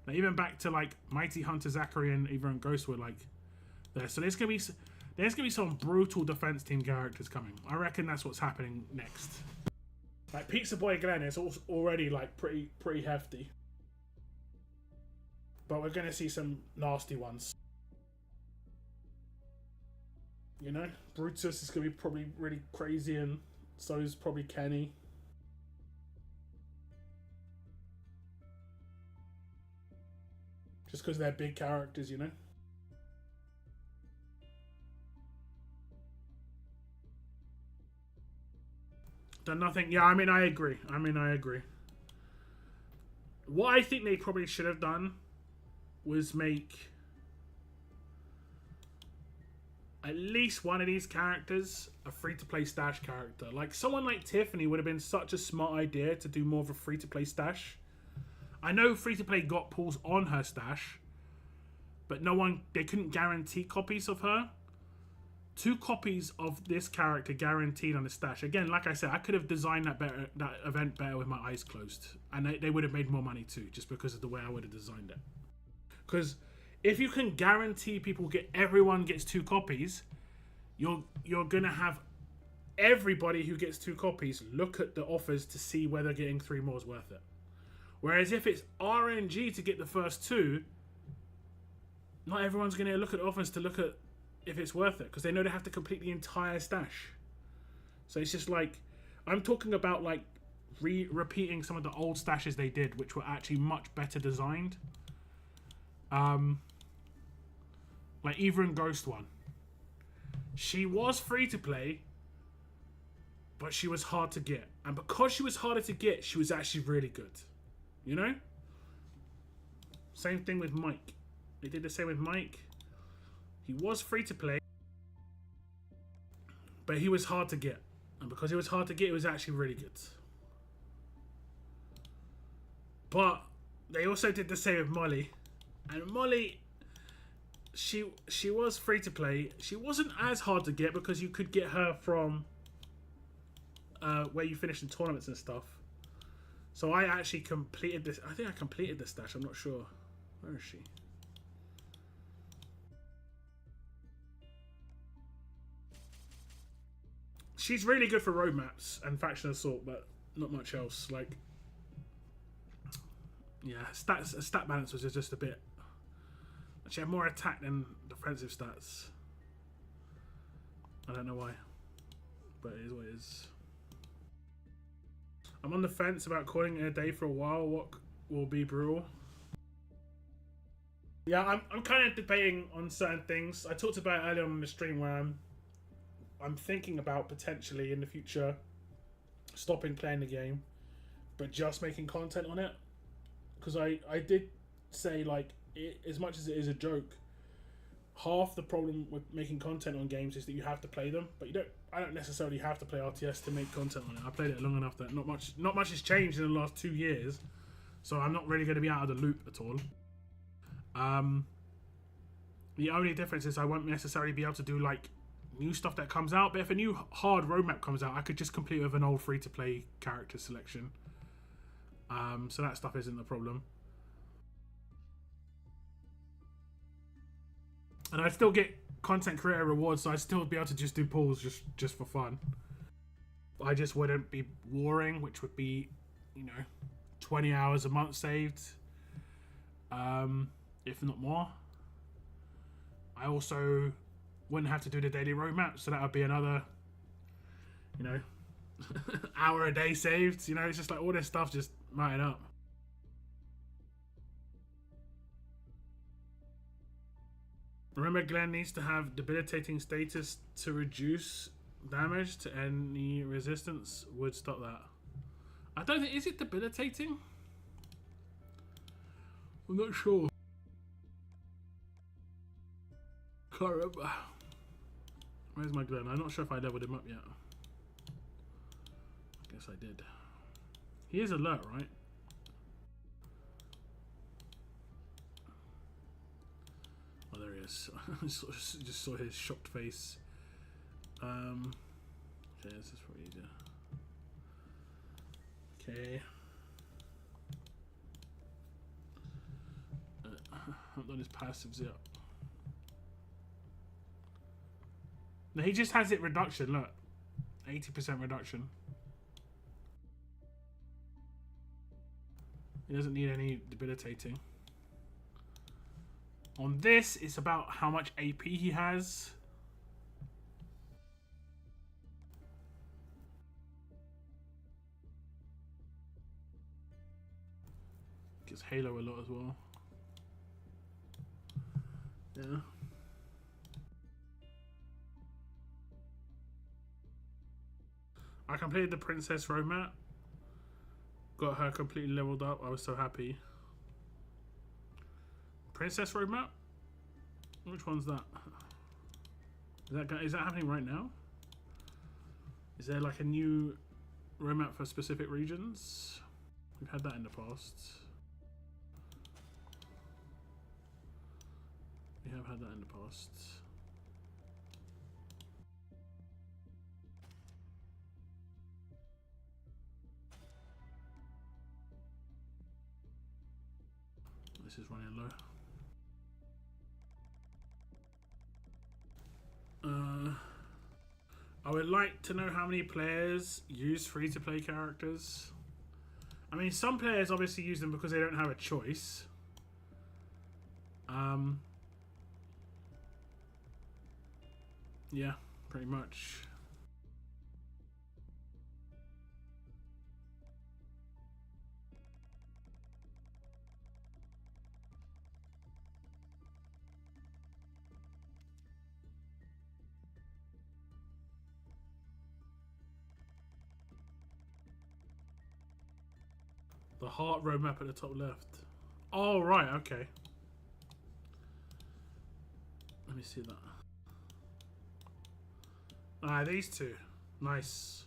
Now, even back to like Mighty Hunter, Zachary, and even Ghost were like there. So there's gonna be some brutal defense team characters coming. I reckon that's what's happening next. Like Pizza Boy Glenn is already like pretty hefty, but we're gonna see some nasty ones. You know, Brutus is gonna be probably really crazy, and so is probably Kenny. Just because they're big characters, you know. Done nothing. Yeah, I mean, I agree. What I think they probably should have done was make at least one of these characters a free-to-play stash character. Like, someone like Tiffany would have been such a smart idea to do more of a free-to-play stash. I know free-to-play got pulls on her stash, but they couldn't guarantee copies of her. 2 copies of this character guaranteed on the stash. Again, like I said, I could have designed that event better with my eyes closed, and they would have made more money too, just because of the way I would have designed it. Because if you can guarantee everyone gets 2 copies, you're gonna have everybody who gets 2 copies look at the offers to see whether getting 3 more is worth it. Whereas if it's RNG to get the first 2, not everyone's going to look at offers to look at if it's worth it, because they know they have to complete the entire stash. So it's just like, I'm talking about like repeating some of the old stashes they did, which were actually much better designed. Like Eva and Ghost one. She was free to play, but she was hard to get. And because she was harder to get, she was actually really good. You know? Same thing with Mike. They did the same with Mike. He was free to play, but he was hard to get. And because he was hard to get, it was actually really good. But they also did the same with Molly. And Molly, she was free to play. She wasn't as hard to get because you could get her from where you finish in tournaments and stuff. So I actually completed this. I think I completed this stash. I'm not sure. Where is she? She's really good for roadmaps and faction assault, but not much else. Like, yeah, stat balance was just a bit. She had more attack than defensive stats. I don't know why, but it is what it is. I'm on the fence about calling it a day for a while. What will be brutal? Yeah, I'm kind of debating on certain things. I talked about it earlier on the stream where I'm thinking about potentially in the future stopping playing the game, but just making content on it. Because I did say, like, as much as it is a joke, half the problem with making content on games is that you have to play them, but I don't necessarily have to play RTS to make content on it. I played it long enough that not much has changed in the last 2 years, so I'm not really going to be out of the loop at all. The only difference is I won't necessarily be able to do like new stuff that comes out, but if a new hard roadmap comes out, I could just complete with an old free-to-play character selection. So that stuff isn't the problem. And I'd still get content creator rewards, so I'd still be able to just do pulls just for fun. I just wouldn't be warring, which would be, 20 hours a month saved. If not more. I also wouldn't have to do the daily roadmap, so that would be another, you know, hour a day saved. You know, it's just like all this stuff just mounting up. Remember, Glenn needs to have debilitating status to reduce damage to any resistance. Would stop that. I don't think, is it debilitating? I'm not sure. Can't remember. Where's my Glenn? I'm not sure if I leveled him up yet. I guess I did. He is alert, right? Oh, there he is. I just saw his shocked face. Okay, this is probably easier. Okay. I haven't done his passives yet. No, he just has it reduction, look. 80% reduction. He doesn't need any debilitating. On this, it's about how much AP he has. Gets Halo a lot as well. Yeah. I completed the Princess roadmap. Got her completely leveled up. I was so happy. Princess roadmap? Which one's that? Is that happening right now? Is there like a new roadmap for specific regions? We've had that in the past. We have had that in the past. This is running low. I would like to know how many players use free-to-play characters. I mean, some players obviously use them because they don't have a choice. Yeah, pretty much. The heart roadmap at the top left. Oh, right, okay. Let me see that. Ah, these two. Nice.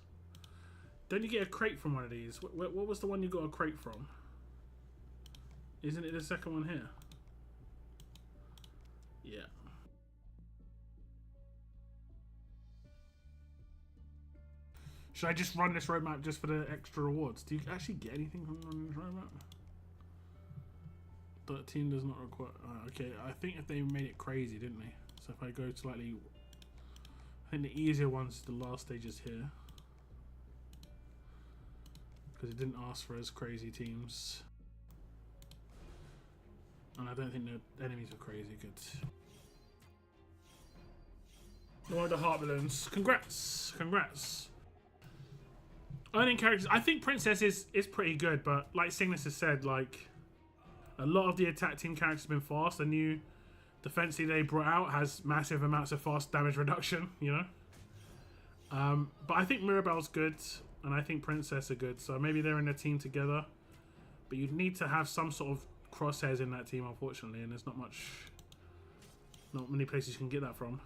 Don't you get a crate from one of these? What was the one you got a crate from? Isn't it the second one here? Yeah. Should I just run this roadmap just for the extra rewards? Do you actually get anything from running this roadmap? 13 does not require... okay, I think if they made it crazy, didn't they? So if I go slightly... I think the easier ones, the last stages here. Because it didn't ask for as crazy teams. And I don't think the enemies were crazy good. Oh, the heart balloons. Congrats! Congrats! Earning characters. I think Princess is pretty good, but like Cygnus has said, like a lot of the attack team characters have been fast. The new defense they brought out has massive amounts of fast damage reduction, you know. But I think Mirabelle's good, and I think Princess are good. So maybe they're in a team together. But you'd need to have some sort of crosshairs in that team, unfortunately, and there's not many places you can get that from.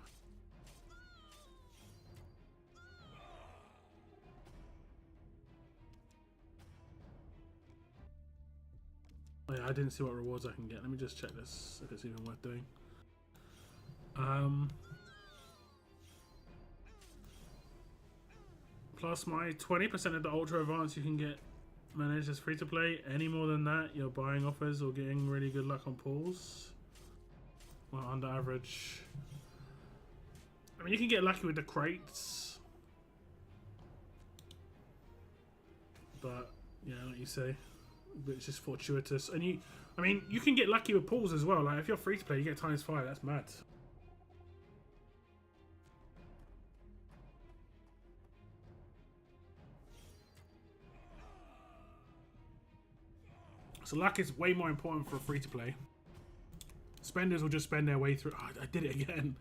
Oh yeah, I didn't see what rewards I can get. Let me just check this, if it's even worth doing. Plus my 20% of the Ultra Advanced you can get managed as free to play. Any more than that, you're buying offers or getting really good luck on pulls. Well, under average. I mean, you can get lucky with the crates. But, yeah, like you say. But it's just fortuitous, and I mean, you can get lucky with pulls as well. Like if you're free to play, you get ×5. That's mad. So luck is way more important for a free-to-play. Spenders will just spend their way through. Oh, I did it again.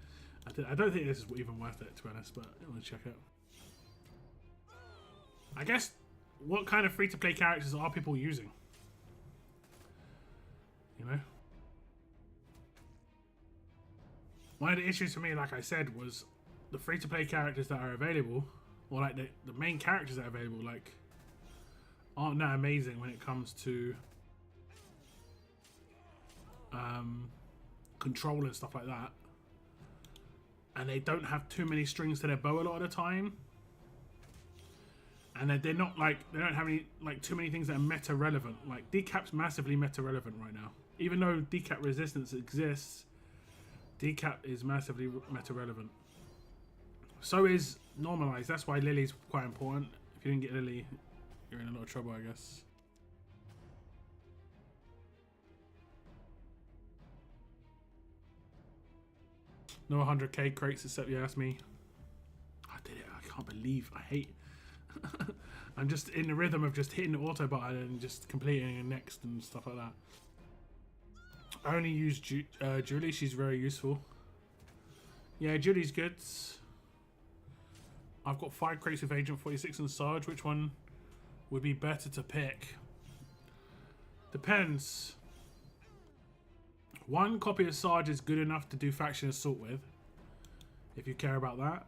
I don't think this is even worth it, to be honest, but I'm going to check it. I guess, what kind of free-to-play characters are people using? You know? One of the issues for me, like I said, was the free-to-play characters that are available, or like the main characters that are available, like, aren't that amazing when it comes to control and stuff like that. And they don't have too many strings to their bow a lot of the time. And they're not like, they don't have any, like, too many things that are meta relevant. Like, decap's massively meta relevant right now. Even though decap resistance exists, decap is massively meta relevant. So is normalize. That's why Lily's quite important. If you didn't get Lily, you're in a lot of trouble, I guess. No 100k crates except, yeah, that's me. I did it. I can't believe. I hate. I'm just in the rhythm of just hitting the auto button and just completing it next and stuff like that. I only use Julie. She's very useful. Yeah, Julie's good. I've got 5 crates of Agent 46 and Sarge. Which one would be better to pick? Depends. One copy of Sarge is good enough to do faction assault with, if you care about that.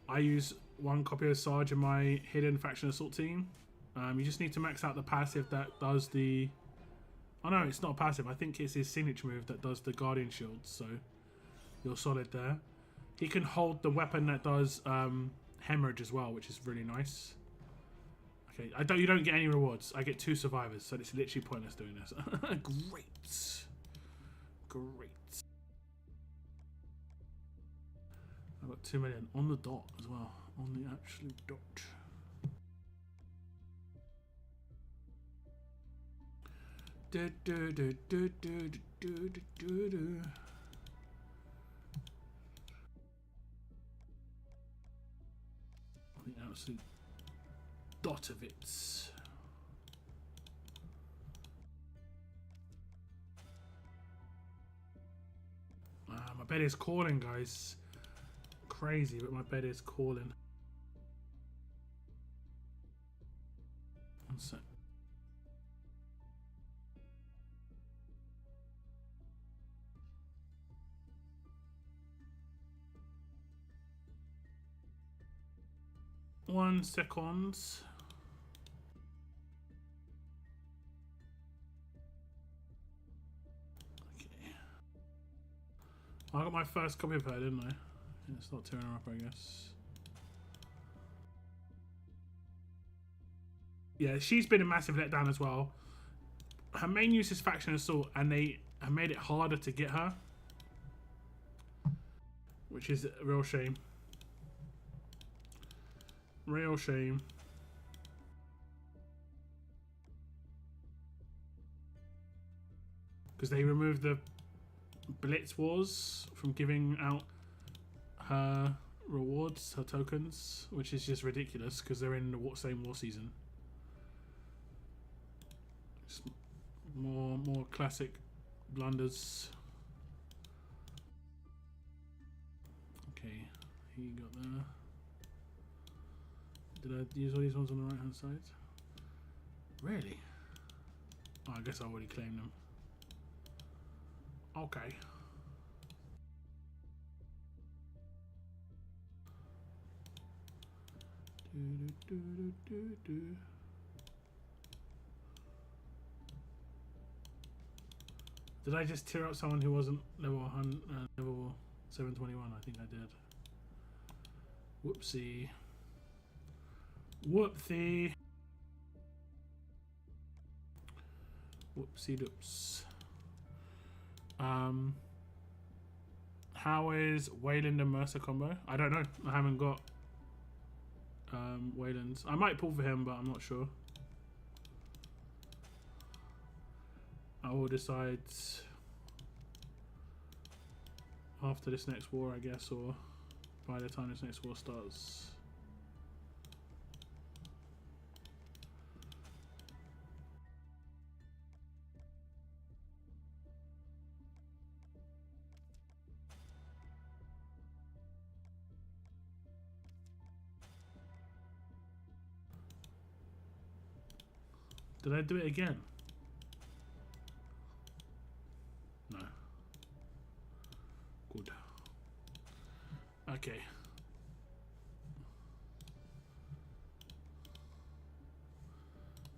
I use 1 copy of Sarge in my hidden faction assault team. You just need to max out the passive that does the... Oh no, it's not a passive. I think it's his signature move that does the Guardian Shield, so you're solid there. He can hold the weapon that does hemorrhage as well, which is really nice. Okay, you don't get any rewards. I get 2 survivors, so it's literally pointless doing this. Great. Great. I've got 2 million on the dot as well. On the absolute dot. The absolute dot of it. My bed is calling, guys. Crazy, but my bed is calling. One sec. One second. Okay. I got my first copy of her, didn't I? It's not tearing her up, I guess. Yeah, she's been a massive letdown as well. Her main use is faction assault, and they have made it harder to get her, which is a real shame. Real shame. Because they removed the Blitz Wars from giving out her rewards, her tokens, which is just ridiculous because they're in the same war season. Just more classic blunders. Okay, he got there. Did I use all these ones on the right hand side? Really? Oh, I guess I already claimed them. Okay. Did I just tear up someone who wasn't level 100, level 721? I think I did. Whoopsie. Whoopsie. Whoopsie doops. How is Wayland and Mercer combo? I don't know. I haven't got Wayland's. I might pull for him, but I'm not sure. I will decide after this next war, I guess, or by the time this next war starts. Did I do it again? No. Good. Okay.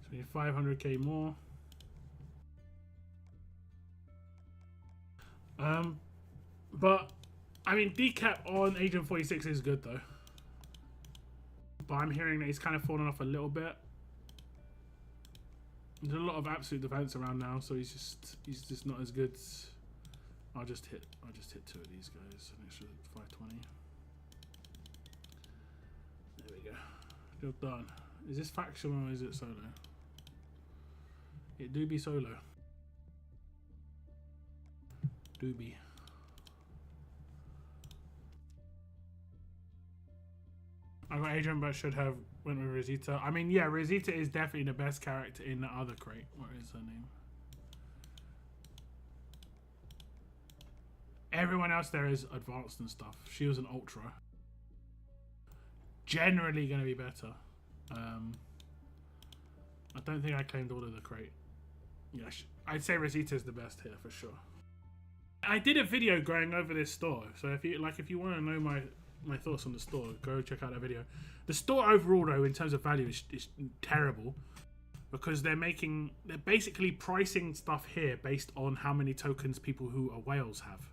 So we need 500k more. But I mean, decap on Agent 46 is good though. But I'm hearing that he's kind of fallen off a little bit. There's a lot of absolute defense around now, so he's just not as good. I'll just hit 2 of these guys. An extra 520. There we go. Job done. Is this faction or is it solo? It do be solo. Do be. I got Adrian, but should have went with Rosita. I mean, yeah, Rosita is definitely the best character in the other crate. What is her name? Everyone else there is advanced and stuff. She was an ultra. Generally going to be better. I don't think I claimed all of the crate. Yeah, I'd say Rosita is the best here for sure. I did a video going over this store, so if you want to know my thoughts on the store, go check out that video. The store overall though, in terms of value, is terrible, because they're basically pricing stuff here based on how many tokens people who are whales have.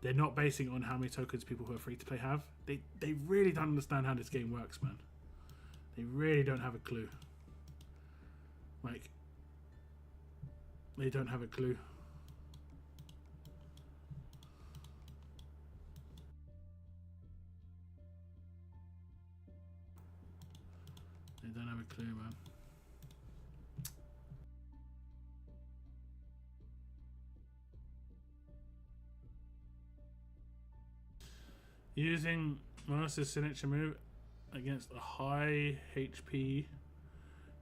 They're not basing it on how many tokens people who are free to play have. They really don't understand how this game works, man. They really don't have a clue. Like, they don't have a clue. They don't have a clue, man. Using Mercer's signature move against a high HP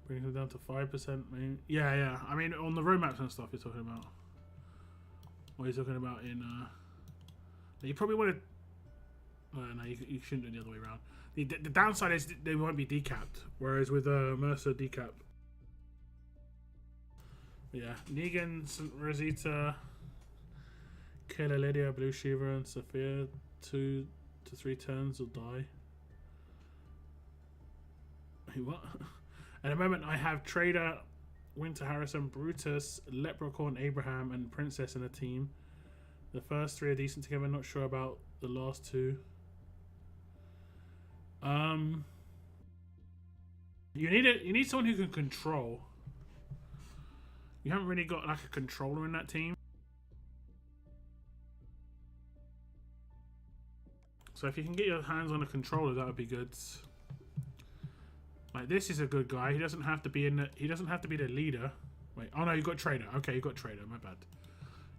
brings them down to 5%. Yeah. I mean, on the roadmaps and stuff you're talking about. What are you talking about in... you probably want to... No, you shouldn't do it the other way around. The downside is they won't be decapped, whereas with Mercer decap. Yeah, Negan, Rosita, Killer Lydia, Blue Shiva, and Sophia. 2 to 3 turns will die. Wait, what? At the moment, I have Trader, Winter Harrison, Brutus, Leprechaun, Abraham, and Princess in a team. The first 3 are decent together. Not sure about the last 2. You need someone who can control. You haven't really got like a controller in that team. So if you can get your hands on a controller, that would be good. Like, this is a good guy. He doesn't have to be he doesn't have to be the leader. Wait, oh no, you got Trader. Okay, you got Trader. My bad.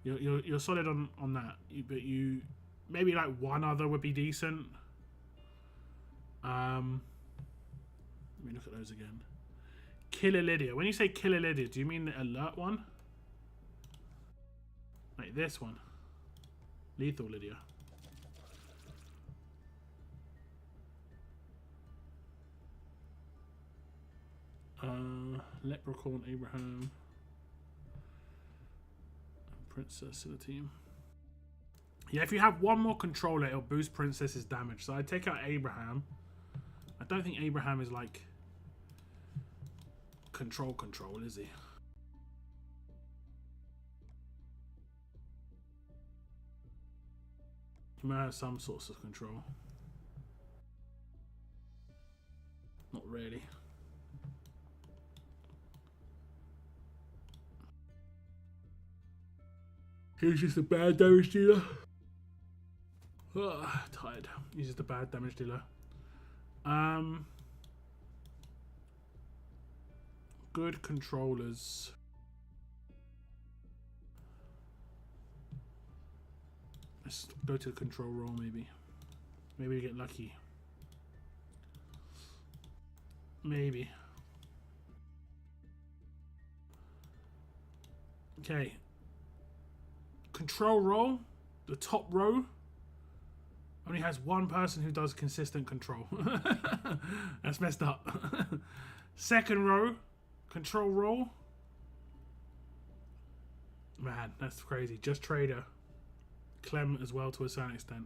You're solid on that. But you maybe like one other would be decent. Let me look at those again. Killer Lydia. When you say Killer Lydia, do you mean the alert one? Like this one. Lethal Lydia. Leprechaun, Abraham, and Princess in the team. Yeah, if you have one more controller, it'll boost Princess's damage. So I'd take out Abraham. I don't think Abraham is like control, is he? He might have some sorts of control. Not really. He's just a bad damage dealer. Tired. He's just a bad damage dealer. Good controllers. Let's go to the control roll, maybe. Maybe we get lucky. Maybe. Okay. Control roll, the top row only has one person who does consistent control. That's messed up. Second row, Control roll. Man, that's crazy. Just Trader. Clem as well to a certain extent.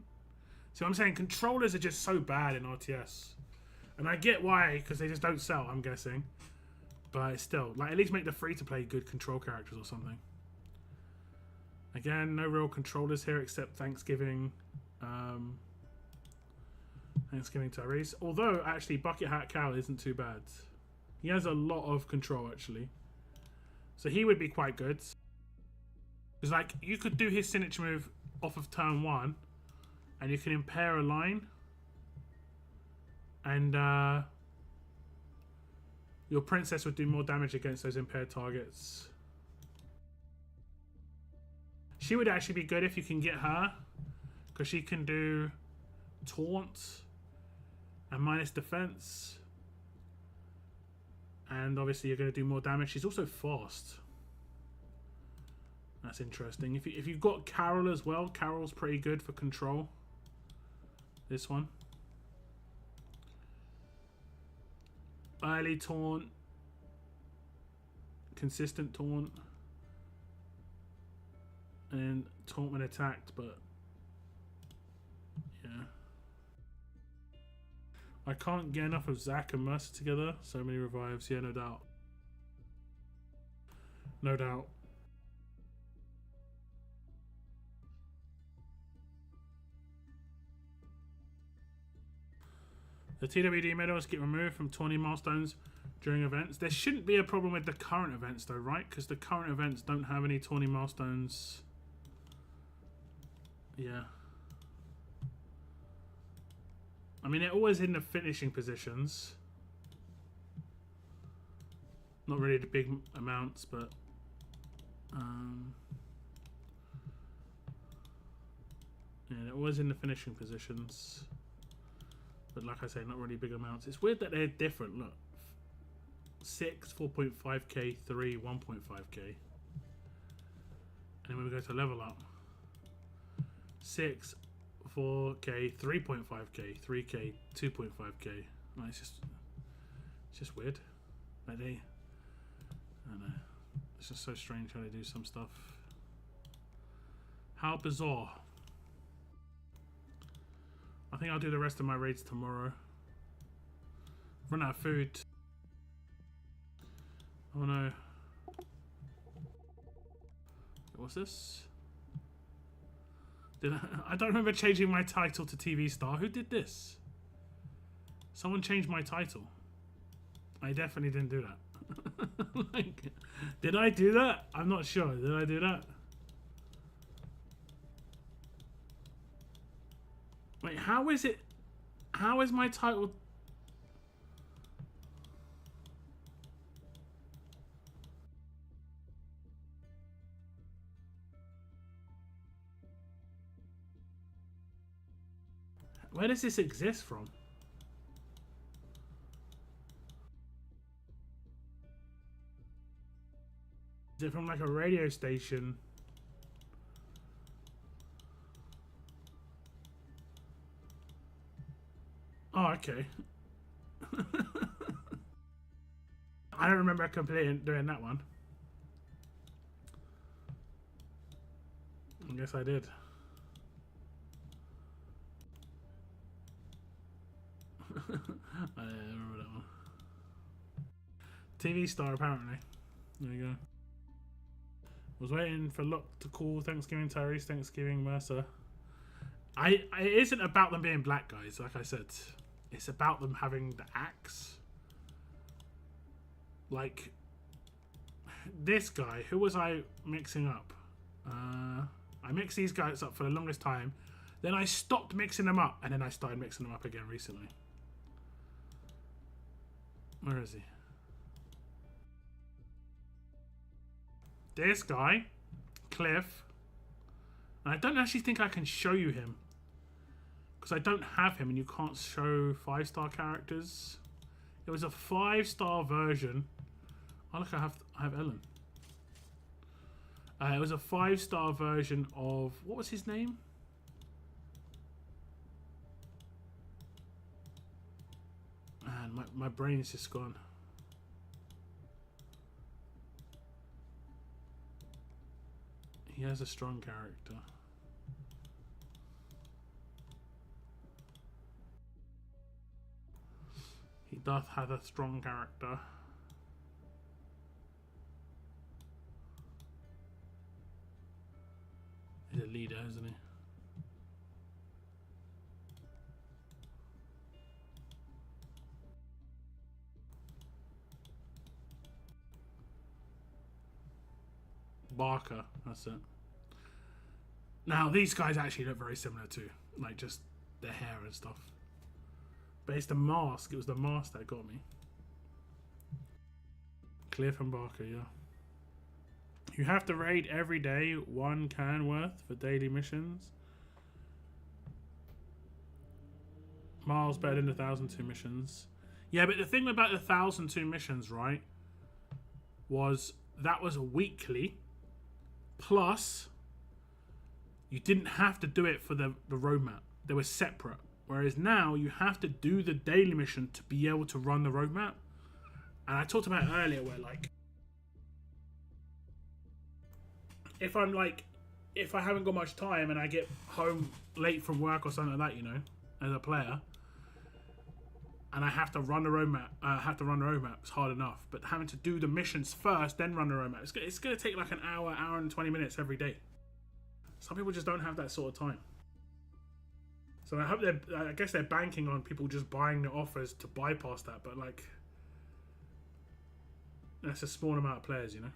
So I'm saying controllers are just so bad in RTS. And I get why, because they just don't sell, I'm guessing. But still, like, at least make the free-to-play good control characters or something. Again, no real controllers here except Thanksgiving. Thanksgiving Tyrese. Although, actually, Bucket Hat Cal isn't too bad. He has a lot of control, actually. So he would be quite good. It's like, you could do his signature move off of turn 1. And you can impair a line. And your princess would do more damage against those impaired targets. She would actually be good if you can get her. Because she can do taunt and minus defense. And obviously you're going to do more damage. She's also fast. That's interesting. If you've got Carol as well, Carol's pretty good for control. This one. Early taunt. Consistent taunt. And taunt when attacked, but yeah. I can't get enough of Zack and Mercer together. So many revives. Yeah, no doubt. No doubt. The TWD medals get removed from 20 milestones during events. There shouldn't be a problem with the current events though, right? Because the current events don't have any 20 milestones. Yeah. I mean, they're always in the finishing positions. Not really the big amounts, but... yeah, they're always in the finishing positions. But like I say, not really big amounts. It's weird that they're different. Look. 6, 4.5k, 3, 1.5k. And then when we go to level up. 6, 4k, 3.5k, 3k, 2.5k. Well, it's just weird. Like I don't know. It's just so strange how they do some stuff. How bizarre. I think I'll do the rest of my raids tomorrow. Run out of food. Oh no. What's this? I don't remember changing my title to TV star. Who did this? Someone changed my title. I definitely didn't do that. Like, did I do that? I'm not sure. Did I do that? Wait, how is it? How is my title? Where does this exist from? Is it from like a radio station? Oh, okay. I don't remember completely doing that one. I guess I did. I don't remember that one. TV star, apparently. There you go. Was waiting for Luck to call Thanksgiving Tyrese, Thanksgiving Mercer. It isn't about them being black guys, like I said. It's about them having the axe. Like, this guy, who was I mixing up? I mixed these guys up for the longest time. Then I stopped mixing them up, and then I started mixing them up again recently. Where is he? This guy, Cliff. And I don't actually think I can show you him. Because I don't have him and you can't show 5-star characters. It was a 5-star version. Oh look, I have Ellen. It was a 5-star version of... What was his name? Man, my brain is just gone. He has a strong character. He doth have a strong character. He's a leader, isn't he? Barker, that's it. Now, these guys actually look very similar too. Like, just their hair and stuff. But it's the mask. It was the mask that got me. Cliff and Barker, yeah. You have to raid every day 1 can worth for daily missions. Miles better than the 1,002 missions. Yeah, but the thing about the 1,002 missions, right, was that was weekly. Plus, you didn't have to do it for the roadmap. They were separate. Whereas now, you have to do the daily mission to be able to run the roadmap. And I talked about it earlier where, like, if I haven't got much time and I get home late from work or something like that, you know, as a player, and I have to run the roadmap, it's hard enough. But having to do the missions first, then run the roadmap, it's going to take like an hour and 20 minutes every day. Some people just don't have that sort of time. So I guess they're banking on people just buying the offers to bypass that. But like, that's a small amount of players, you know.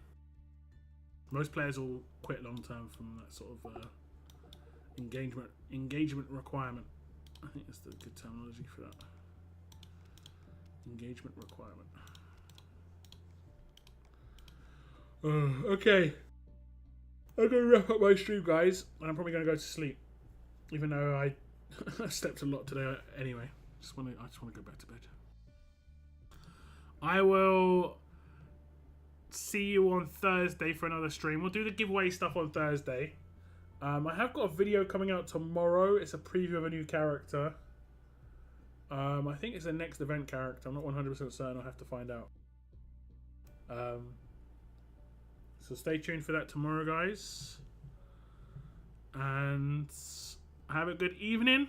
Most players will quit long term from that sort of engagement requirement. I think that's the good terminology for that. Engagement requirement. Okay. I'm going to wrap up my stream, guys, and I'm probably going to go to sleep. Even though I slept a lot today anyway. I just want to go back to bed. I will see you on Thursday for another stream. We'll do the giveaway stuff on Thursday. I have got a video coming out tomorrow. It's a preview of a new character. I think it's the next event character. I'm not 100% certain. I'll have to find out. So stay tuned for that tomorrow, guys. And have a good evening,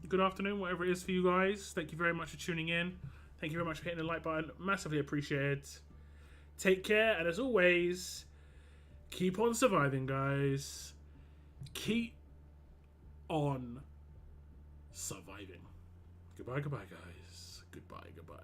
good afternoon, whatever it is for you guys. Thank you very much for tuning in. Thank you very much for hitting the like button. Massively appreciated. Take care, and as always, keep on surviving, guys. Keep on surviving. Goodbye, goodbye, guys. Goodbye, goodbye.